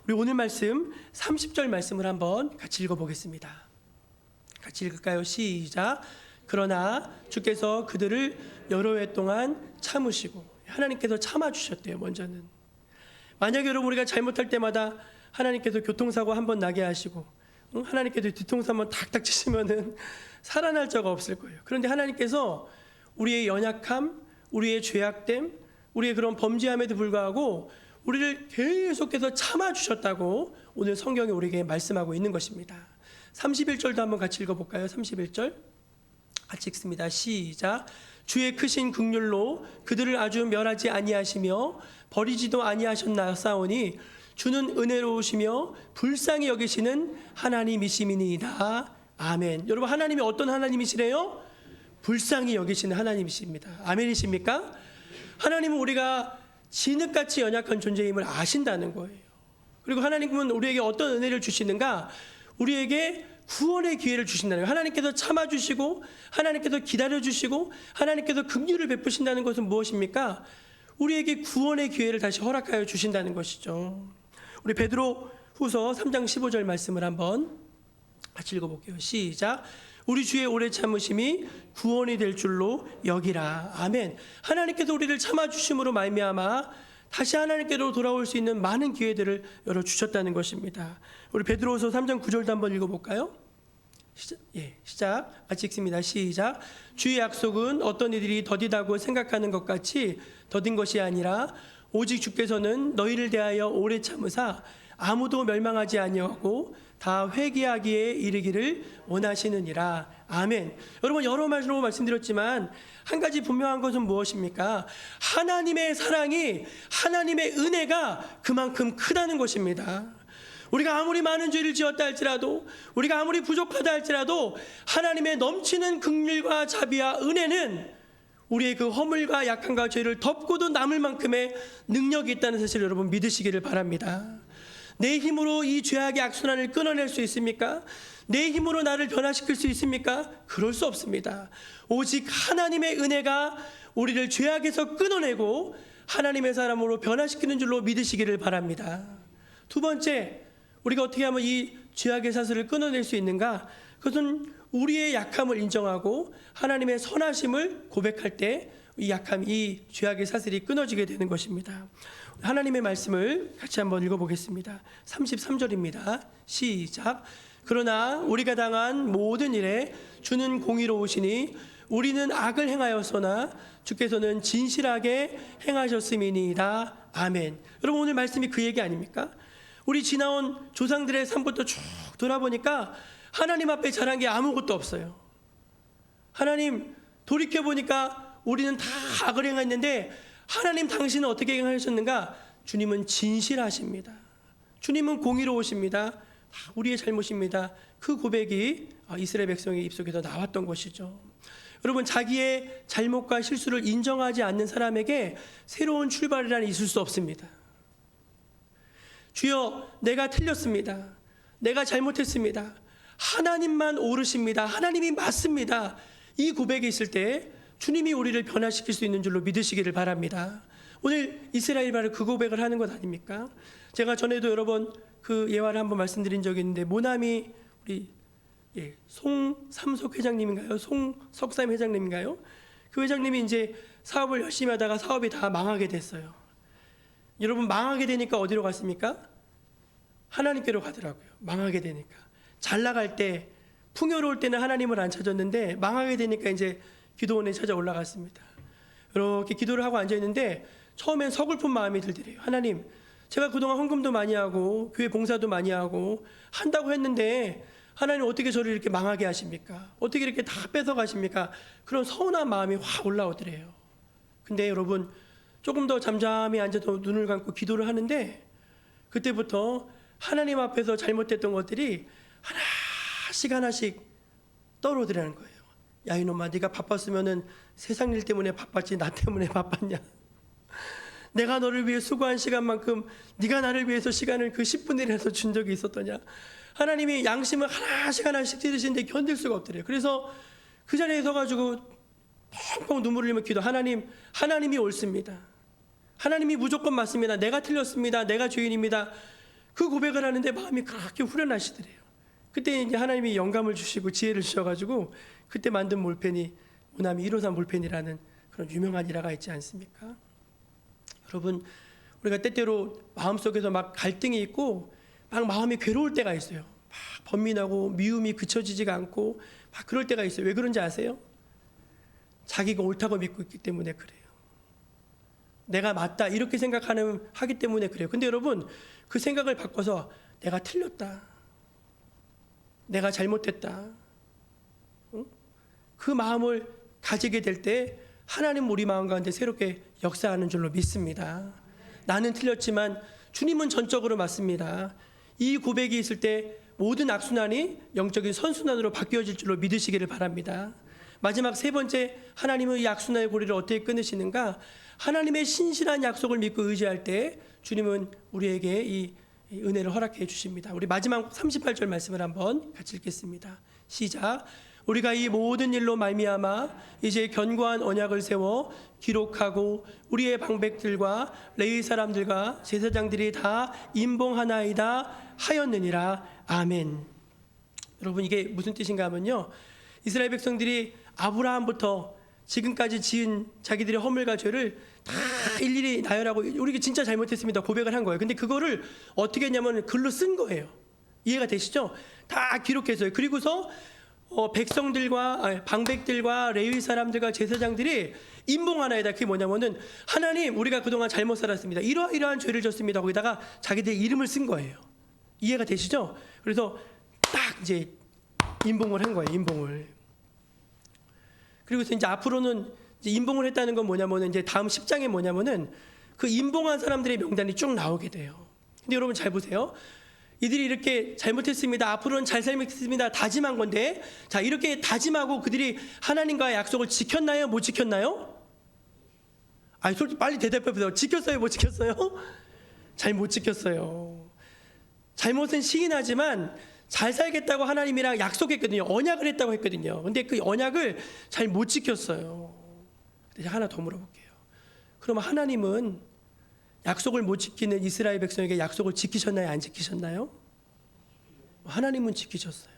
우리 오늘 말씀 30절 말씀을 한번 같이 읽어보겠습니다. 같이 읽을까요? 시작. 그러나 주께서 그들을 여러 해 동안 참으시고 하나님께서 참아주셨대요. 먼저는 만약에 여러분 우리가 잘못할 때마다 하나님께서 교통사고 한번 나게 하시고 하나님께서 뒤통수 한번 탁탁 치시면은 살아날 자가 없을 거예요. 그런데 하나님께서 우리의 연약함, 우리의 죄악됨, 우리의 그런 범죄함에도 불구하고 우리를 계속해서 참아주셨다고 오늘 성경이 우리에게 말씀하고 있는 것입니다. 31절도 한번 같이 읽어볼까요? 31절 같이 읽습니다. 시작. 주의 크신 긍휼로 그들을 아주 멸하지 아니하시며 버리지도 아니하셨나사오니 주는 은혜로우시며 불쌍히 여기시는 하나님이시니이다. 아멘. 여러분 하나님이 어떤 하나님이시래요? 불쌍히 여기시는 하나님이십니다. 아멘이십니까? 하나님은 우리가 진흙같이 연약한 존재임을 아신다는 거예요. 그리고 하나님은 우리에게 어떤 은혜를 주시는가? 우리에게 구원의 기회를 주신다는 거예요. 하나님께서 참아주시고 하나님께서 기다려주시고 하나님께서 긍휼을 베푸신다는 것은 무엇입니까? 우리에게 구원의 기회를 다시 허락하여 주신다는 것이죠. 우리 베드로 후서 3장 15절 말씀을 한번 같이 읽어볼게요. 시작. 우리 주의 오래 참으심이 구원이 될 줄로 여기라. 아멘. 하나님께서 우리를 참아주심으로 말미암아 다시 하나님께로 돌아올 수 있는 많은 기회들을 열어주셨다는 것입니다. 우리 베드로후서 3장 9절도 한번 읽어볼까요? 시작. 같이 읽습니다. 시작. 주의 약속은 어떤 이들이 더디다고 생각하는 것 같이 더딘 것이 아니라 오직 주께서는 너희를 대하여 오래 참으사 아무도 멸망하지 아니하고 다 회개하기에 이르기를 원하시느니라. 아멘. 여러분 여러 말로 말씀드렸지만 한 가지 분명한 것은 무엇입니까? 하나님의 사랑이 하나님의 은혜가 그만큼 크다는 것입니다. 우리가 아무리 많은 죄를 지었다 할지라도 우리가 아무리 부족하다 할지라도 하나님의 넘치는 긍휼과 자비와 은혜는 우리의 그 허물과 약함과 죄를 덮고도 남을 만큼의 능력이 있다는 사실을 여러분 믿으시기를 바랍니다. 내 힘으로 이 죄악의 악순환을 끊어낼 수 있습니까? 내 힘으로 나를 변화시킬 수 있습니까? 그럴 수 없습니다. 오직 하나님의 은혜가 우리를 죄악에서 끊어내고 하나님의 사람으로 변화시키는 줄로 믿으시기를 바랍니다. 두 번째, 우리가 어떻게 하면 이 죄악의 사슬을 끊어낼 수 있는가? 그것은 우리의 약함을 인정하고 하나님의 선하심을 고백할 때 이 약함, 이 죄악의 사슬이 끊어지게 되는 것입니다. 하나님의 말씀을 같이 한번 읽어보겠습니다. 33절입니다. 시작. 그러나 우리가 당한 모든 일에 주는 공의로우시니 우리는 악을 행하였으나 주께서는 진실하게 행하셨음이니이다. 아멘. 여러분, 오늘 말씀이 그 얘기 아닙니까? 우리 지나온 조상들의 삶부터 쭉 돌아보니까 하나님 앞에 잘한 게 아무것도 없어요. 하나님 돌이켜보니까 우리는 다 악을 행했는데 하나님 당신은 어떻게 행하셨는가? 주님은 진실하십니다. 주님은 공의로우십니다. 다 우리의 잘못입니다. 그 고백이 이스라엘 백성의 입속에서 나왔던 것이죠. 여러분, 자기의 잘못과 실수를 인정하지 않는 사람에게 새로운 출발이란 있을 수 없습니다. 주여, 내가 틀렸습니다. 내가 잘못했습니다. 하나님만 옳으십니다. 하나님이 맞습니다. 이 고백이 있을 때 주님이 우리를 변화시킬 수 있는 줄로 믿으시기를 바랍니다. 오늘 이스라엘 바로 그 고백을 하는 것 아닙니까? 제가 전에도 여러 번 그 예화를 한번 말씀드린 적이 있는데, 모남이 우리 송삼석 회장님인가요? 송석삼 회장님인가요? 그 회장님이 이제 사업을 열심히 하다가 사업이 다 망하게 됐어요. 여러분, 망하게 되니까 어디로 갔습니까? 하나님께로 가더라고요. 망하게 되니까. 잘 나갈 때, 풍요로울 때는 하나님을 안 찾았는데 망하게 되니까 이제 기도원에 찾아 올라갔습니다. 이렇게 기도를 하고 앉아있는데 처음엔 서글픈 마음이 들더래요. 하나님, 제가 그동안 헌금도 많이 하고 교회 봉사도 많이 하고 한다고 했는데 하나님 어떻게 저를 이렇게 망하게 하십니까? 어떻게 이렇게 다 뺏어가십니까? 그런 서운한 마음이 확 올라오더래요. 근데 여러분, 조금 더 잠잠히 앉아서 눈을 감고 기도를 하는데 그때부터 하나님 앞에서 잘못했던 것들이 하나씩 떠오르더라는 거예요. 야, 이놈아, 네가 바빴으면은 세상 일 때문에 바빴지 나 때문에 바빴냐? 내가 너를 위해 수고한 시간만큼 네가 나를 위해서 시간을 그 10분의 1에서 준 적이 있었더냐? 하나님이 양심을 하나씩 찌르시는데 견딜 수가 없더래요. 그래서 그 자리에 서가지고 펑펑 눈물을 흘리며 기도. 하나님이 옳습니다. 하나님이 무조건 맞습니다. 내가 틀렸습니다. 내가 죄인입니다. 그 고백을 하는데 마음이 그렇게 후련하시더래요. 그때 이제 하나님이 영감을 주시고 지혜를 주셔가지고 그때 만든 몰펜이 모나미 153 몰펜이라는 그런 유명한 일화가 있지 않습니까? 여러분, 우리가 때때로 마음속에서 막 갈등이 있고 막 마음이 괴로울 때가 있어요. 막 번민하고 미움이 그쳐지지가 않고 막 그럴 때가 있어요. 왜 그런지 아세요? 자기가 옳다고 믿고 있기 때문에 그래요. 내가 맞다 이렇게 하기 때문에 그래요. 근데 여러분, 그 생각을 바꿔서 내가 틀렸다, 내가 잘못했다, 그 마음을 가지게 될 때 하나님 우리 마음 가운데 새롭게 역사하는 줄로 믿습니다. 나는 틀렸지만 주님은 전적으로 맞습니다. 이 고백이 있을 때 모든 악순환이 영적인 선순환으로 바뀌어질 줄로 믿으시기를 바랍니다. 마지막 세 번째, 하나님은 이 악순환의 고리를 어떻게 끊으시는가? 하나님의 신실한 약속을 믿고 의지할 때 주님은 우리에게 이 은혜를 허락해 주십니다. 우리 마지막 38절 말씀을 한번 같이 읽겠습니다. 시작. 우리가 이 모든 일로 말미암아 이제 견고한 언약을 세워 기록하고 우리의 방백들과 레위 사람들과 제사장들이 다 임봉하나이다 하였느니라. 아멘. 여러분, 이게 무슨 뜻인가 하면요, 이스라엘 백성들이 아브라함부터 지금까지 지은 자기들의 허물과 죄를 다 일일이 나열하고 우리가 진짜 잘못했습니다 고백을 한 거예요. 근데 그거를 어떻게 했냐면 글로 쓴 거예요. 이해가 되시죠? 다 기록했어요. 그리고서 백성들과 방백들과 레위 사람들과 제사장들이 임봉하나이다. 그게 뭐냐면은 하나님, 우리가 그동안 잘못 살았습니다. 이러이러한 죄를 졌습니다. 거기다가 자기들 이름을 쓴 거예요. 이해가 되시죠? 그래서 딱 이제 임봉을 한 거예요. 임봉을. 그리고서 이제 앞으로는 이제 임봉을 했다는 건 뭐냐면은 이제 다음 10장에 뭐냐면은 그 임봉한 사람들의 명단이 쭉 나오게 돼요. 근데 여러분 잘 보세요. 이들이 이렇게 잘못했습니다. 앞으로는 잘 살겠습니다. 다짐한 건데, 자, 이렇게 다짐하고 그들이 하나님과의 약속을 지켰나요? 못 지켰나요? 솔직히 빨리 대답해 보세요. 지켰어요? 못 지켰어요? 잘 못 지켰어요. 잘못은 시인하지만 잘 살겠다고 하나님이랑 약속했거든요. 언약을 했다고 했거든요. 근데 그 언약을 잘 못 지켰어요. 근데 하나 더 물어볼게요. 그럼 하나님은 약속을 못 지키는 이스라엘 백성에게 약속을 지키셨나요? 안 지키셨나요? 하나님은 지키셨어요.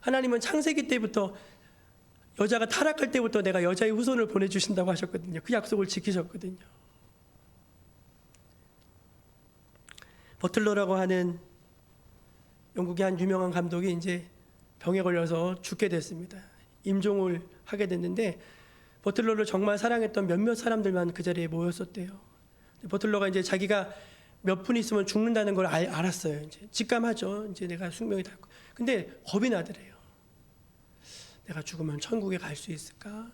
하나님은 창세기 때부터 여자가 타락할 때부터 내가 여자의 후손을 보내주신다고 하셨거든요. 그 약속을 지키셨거든요. 버틀러라고 하는 영국의 한 유명한 감독이 이제 병에 걸려서 죽게 됐습니다. 임종을 하게 됐는데 버틀러를 정말 사랑했던 몇몇 사람들만 그 자리에 모였었대요. 버틀러가 이제 자기가 몇 분 있으면 죽는다는 걸 알았어요. 이제 직감하죠. 이제 내가 숙명이 닿고. 근데 겁이 나더래요. 내가 죽으면 천국에 갈 수 있을까?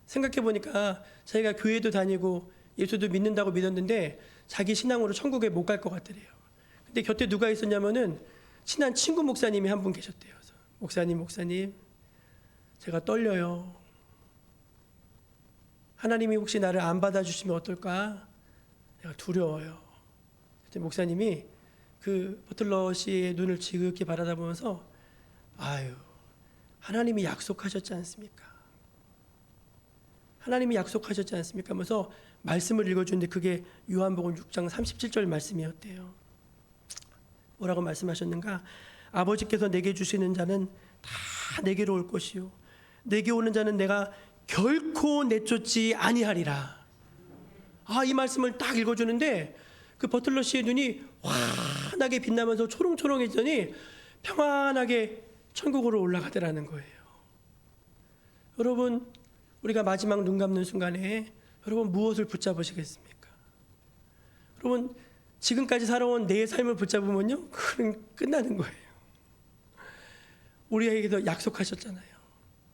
생각해 보니까 자기가 교회도 다니고 예수도 믿는다고 믿었는데 자기 신앙으로 천국에 못 갈 것 같더래요. 근데 곁에 누가 있었냐면은 친한 친구 목사님이 한 분 계셨대요. 그래서 목사님, 제가 떨려요. 하나님이 혹시 나를 안 받아주시면 어떨까? 내가 두려워요. 그때 목사님이 그 버틀러 씨의 눈을 지극히 바라다보면서 아유, 하나님이 약속하셨지 않습니까? 하나님이 약속하셨지 않습니까? 하면서 말씀을 읽어주는데 그게 요한복음 6장 37절 말씀이었대요. 뭐라고 말씀하셨는가? 아버지께서 내게 주시는 자는 다 내게로 올 것이요 내게 오는 자는 내가 결코 내쫓지 아니하리라. 이 말씀을 딱 읽어주는데 그 버틀러 씨의 눈이 환하게 빛나면서 초롱초롱해지더니 평안하게 천국으로 올라가더라는 거예요. 여러분, 우리가 마지막 눈 감는 순간에 여러분 무엇을 붙잡으시겠습니까? 여러분, 지금까지 살아온 내 삶을 붙잡으면요, 그건 끝나는 거예요. 우리에게도 약속하셨잖아요.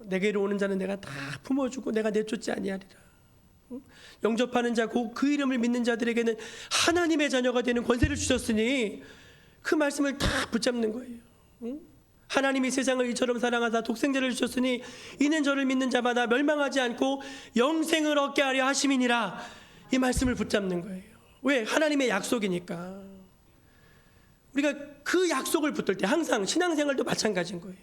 내게로 오는 자는 내가 다 품어주고 내가 내쫓지 아니하리라. 영접하는 자, 그 이름을 믿는 자들에게는 하나님의 자녀가 되는 권세를 주셨으니 그 말씀을 다 붙잡는 거예요. 하나님이 세상을 이처럼 사랑하사 독생자를 주셨으니 이는 저를 믿는 자마다 멸망하지 않고 영생을 얻게 하려 하심이니라. 이 말씀을 붙잡는 거예요. 왜? 하나님의 약속이니까. 우리가 그 약속을 붙들 때 항상 신앙생활도 마찬가지인 거예요.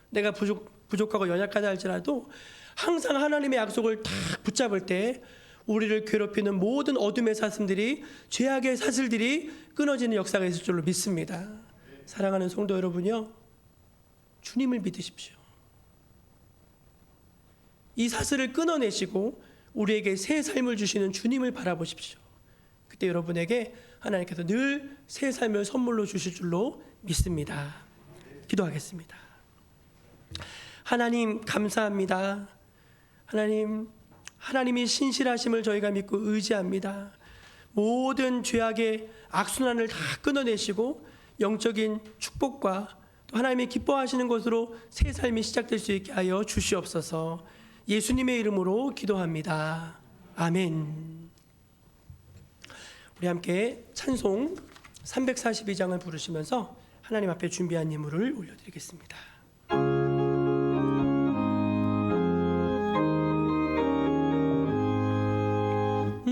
내가 부족하고 연약하다 할지라도 항상 하나님의 약속을 다 붙잡을 때 우리를 괴롭히는 모든 어둠의 사슴들이, 죄악의 사슬들이 끊어지는 역사가 있을 줄로 믿습니다. 사랑하는 성도 여러분요, 주님을 믿으십시오. 이 사슬을 끊어내시고 우리에게 새 삶을 주시는 주님을 바라보십시오. 그때 여러분에게 하나님께서 늘 새 삶을 선물로 주실 줄로 믿습니다. 기도하겠습니다. 하나님 감사합니다. 하나님이 신실하심을 저희가 믿고 의지합니다. 모든 죄악의 악순환을 다 끊어내시고 영적인 축복과 또 하나님이 기뻐하시는 것으로 새 삶이 시작될 수 있게 하여 주시옵소서. 예수님의 이름으로 기도합니다. 아멘. 우리 함께 찬송 342장을 부르시면서 하나님 앞에 준비한 예물을 올려드리겠습니다.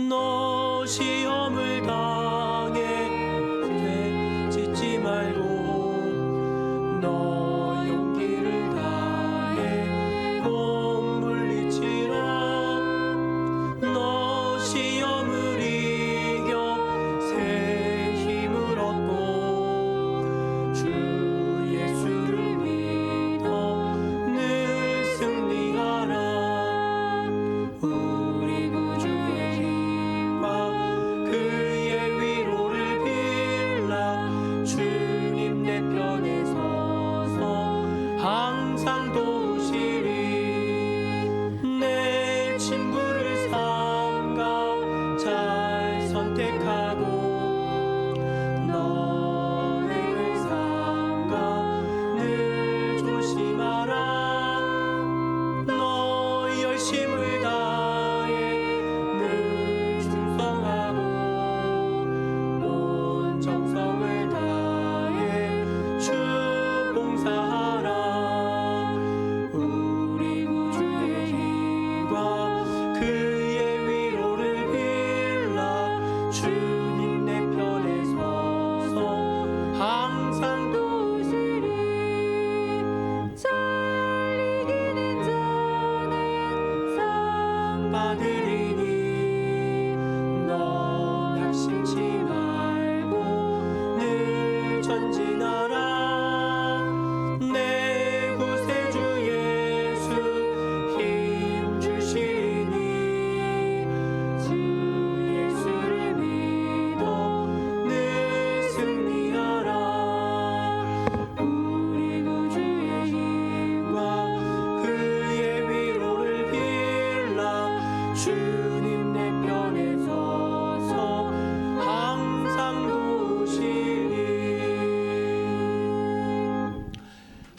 너 시험을 당해 짓지 말고 너 용기를 다해 꼭 물리치라. 너 시험을 이겨 새 힘을 얻고 주 예수를 믿어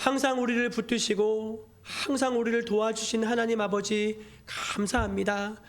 항상 우리를 붙드시고 항상 우리를 도와주신 하나님 아버지 감사합니다.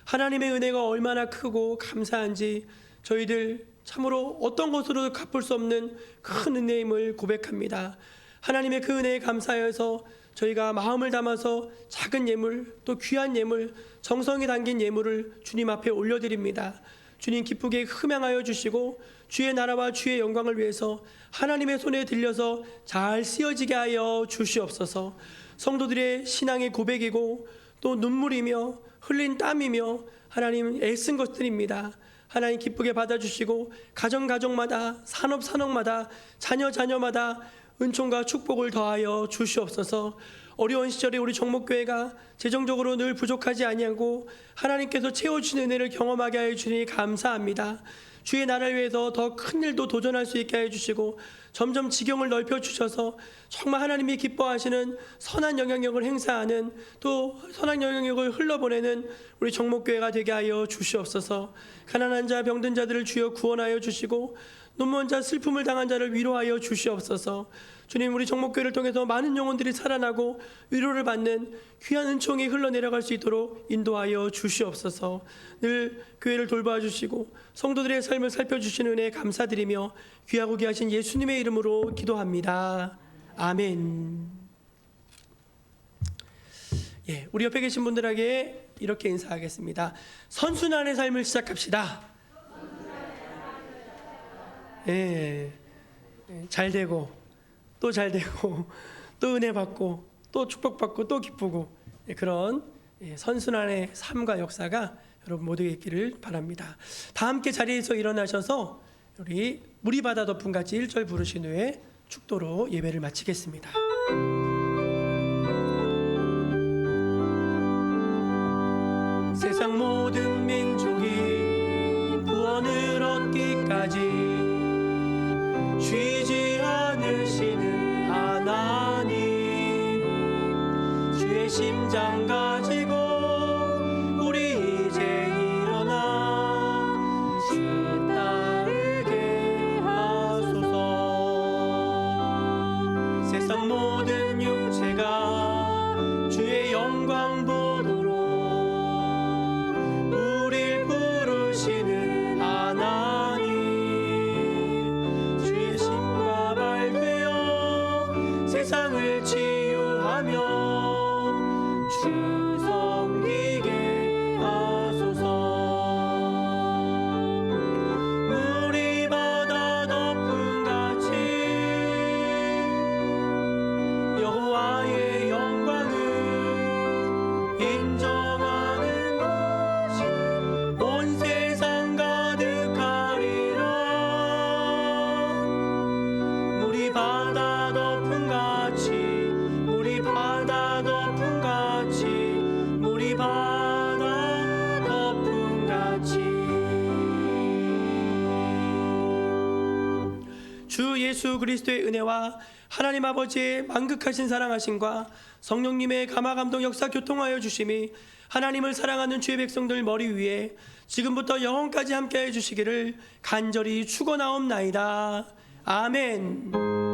하나님의 은혜가 얼마나 크고 감사한지 저희들 참으로 어떤 것으로도 갚을 수 없는 큰 은혜임을 고백합니다. 하나님의 그 은혜에 감사해서 저희가 마음을 담아서 작은 예물 또 귀한 예물 정성이 담긴 예물을 주님 앞에 올려드립니다. 주님 기쁘게 흠양하여 주시고 주의 나라와 주의 영광을 위해서 하나님의 손에 들려서 잘 쓰여지게 하여 주시옵소서. 성도들의 신앙의 고백이고 또 눈물이며 흘린 땀이며 하나님 애쓴 것들입니다. 하나님 기쁘게 받아주시고 가정마다 산업마다 자녀마다 은총과 축복을 더하여 주시옵소서. 어려운 시절에 우리 정목교회가 재정적으로 늘 부족하지 아니하고 하나님께서 채워주신 은혜를 경험하게 하여 주시니 감사합니다. 주의 나라를 위해서 더 큰 일도 도전할 수 있게 해주시고 점점 지경을 넓혀주셔서 정말 하나님이 기뻐하시는 선한 영향력을 행사하는 또 선한 영향력을 흘러보내는 우리 정목교회가 되게 하여 주시옵소서. 가난한 자 병든 자들을 주여 구원하여 주시고 눈먼 자 슬픔을 당한 자를 위로하여 주시옵소서. 주님 우리 정목교회를 통해서 많은 영혼들이 살아나고 위로를 받는 귀한 은총이 흘러내려갈 수 있도록 인도하여 주시옵소서. 늘 교회를 돌봐주시고 성도들의 삶을 살펴주시는 은혜에 감사드리며 귀하고 귀하신 예수님의 이름으로 기도합니다. 아멘. 예, 우리 옆에 계신 분들에게 이렇게 인사하겠습니다. 선순환의 삶을 시작합시다. 예, 잘 되고 또 잘 되고 또 은혜 받고 또 축복받고 또 기쁘고 그런 선순환의 삶과 역사가 여러분 모두에게 있기를 바랍니다. 다 함께 자리에서 일어나셔서 우리 물이 바다 덮은 같이 1절 부르신 후에 축도로 예배를 마치겠습니다. 세상 모든 민족이 구원을 얻기까지 쉬지 않으시는 하나님, 주의 심장 가지고 우리 이제 일어나 주 따르게 하소서. 세상 모든 육체가 주의 영광 보도록 우릴 부르시는 하나님, 주의 심과 발되어 세상을 치유하며 주 섬기게 하소서. 물이 바다 덮은 같이 여호와의 영광을 인정하는 것이 온 세상 가득하리라. 물이 바다 덮은 같이 물이 바다 덮은 같이 물이 바다 덮은 같이. 주 예수 그리스도의 은혜와 하나님 아버지의 만극하신 사랑하심과 성령님의 감화감동 역사 교통하여 주심이 하나님을 사랑하는 주의 백성들 머리 위에 지금부터 영원까지 함께해 주시기를 간절히 축원하옵나이다. 아멘.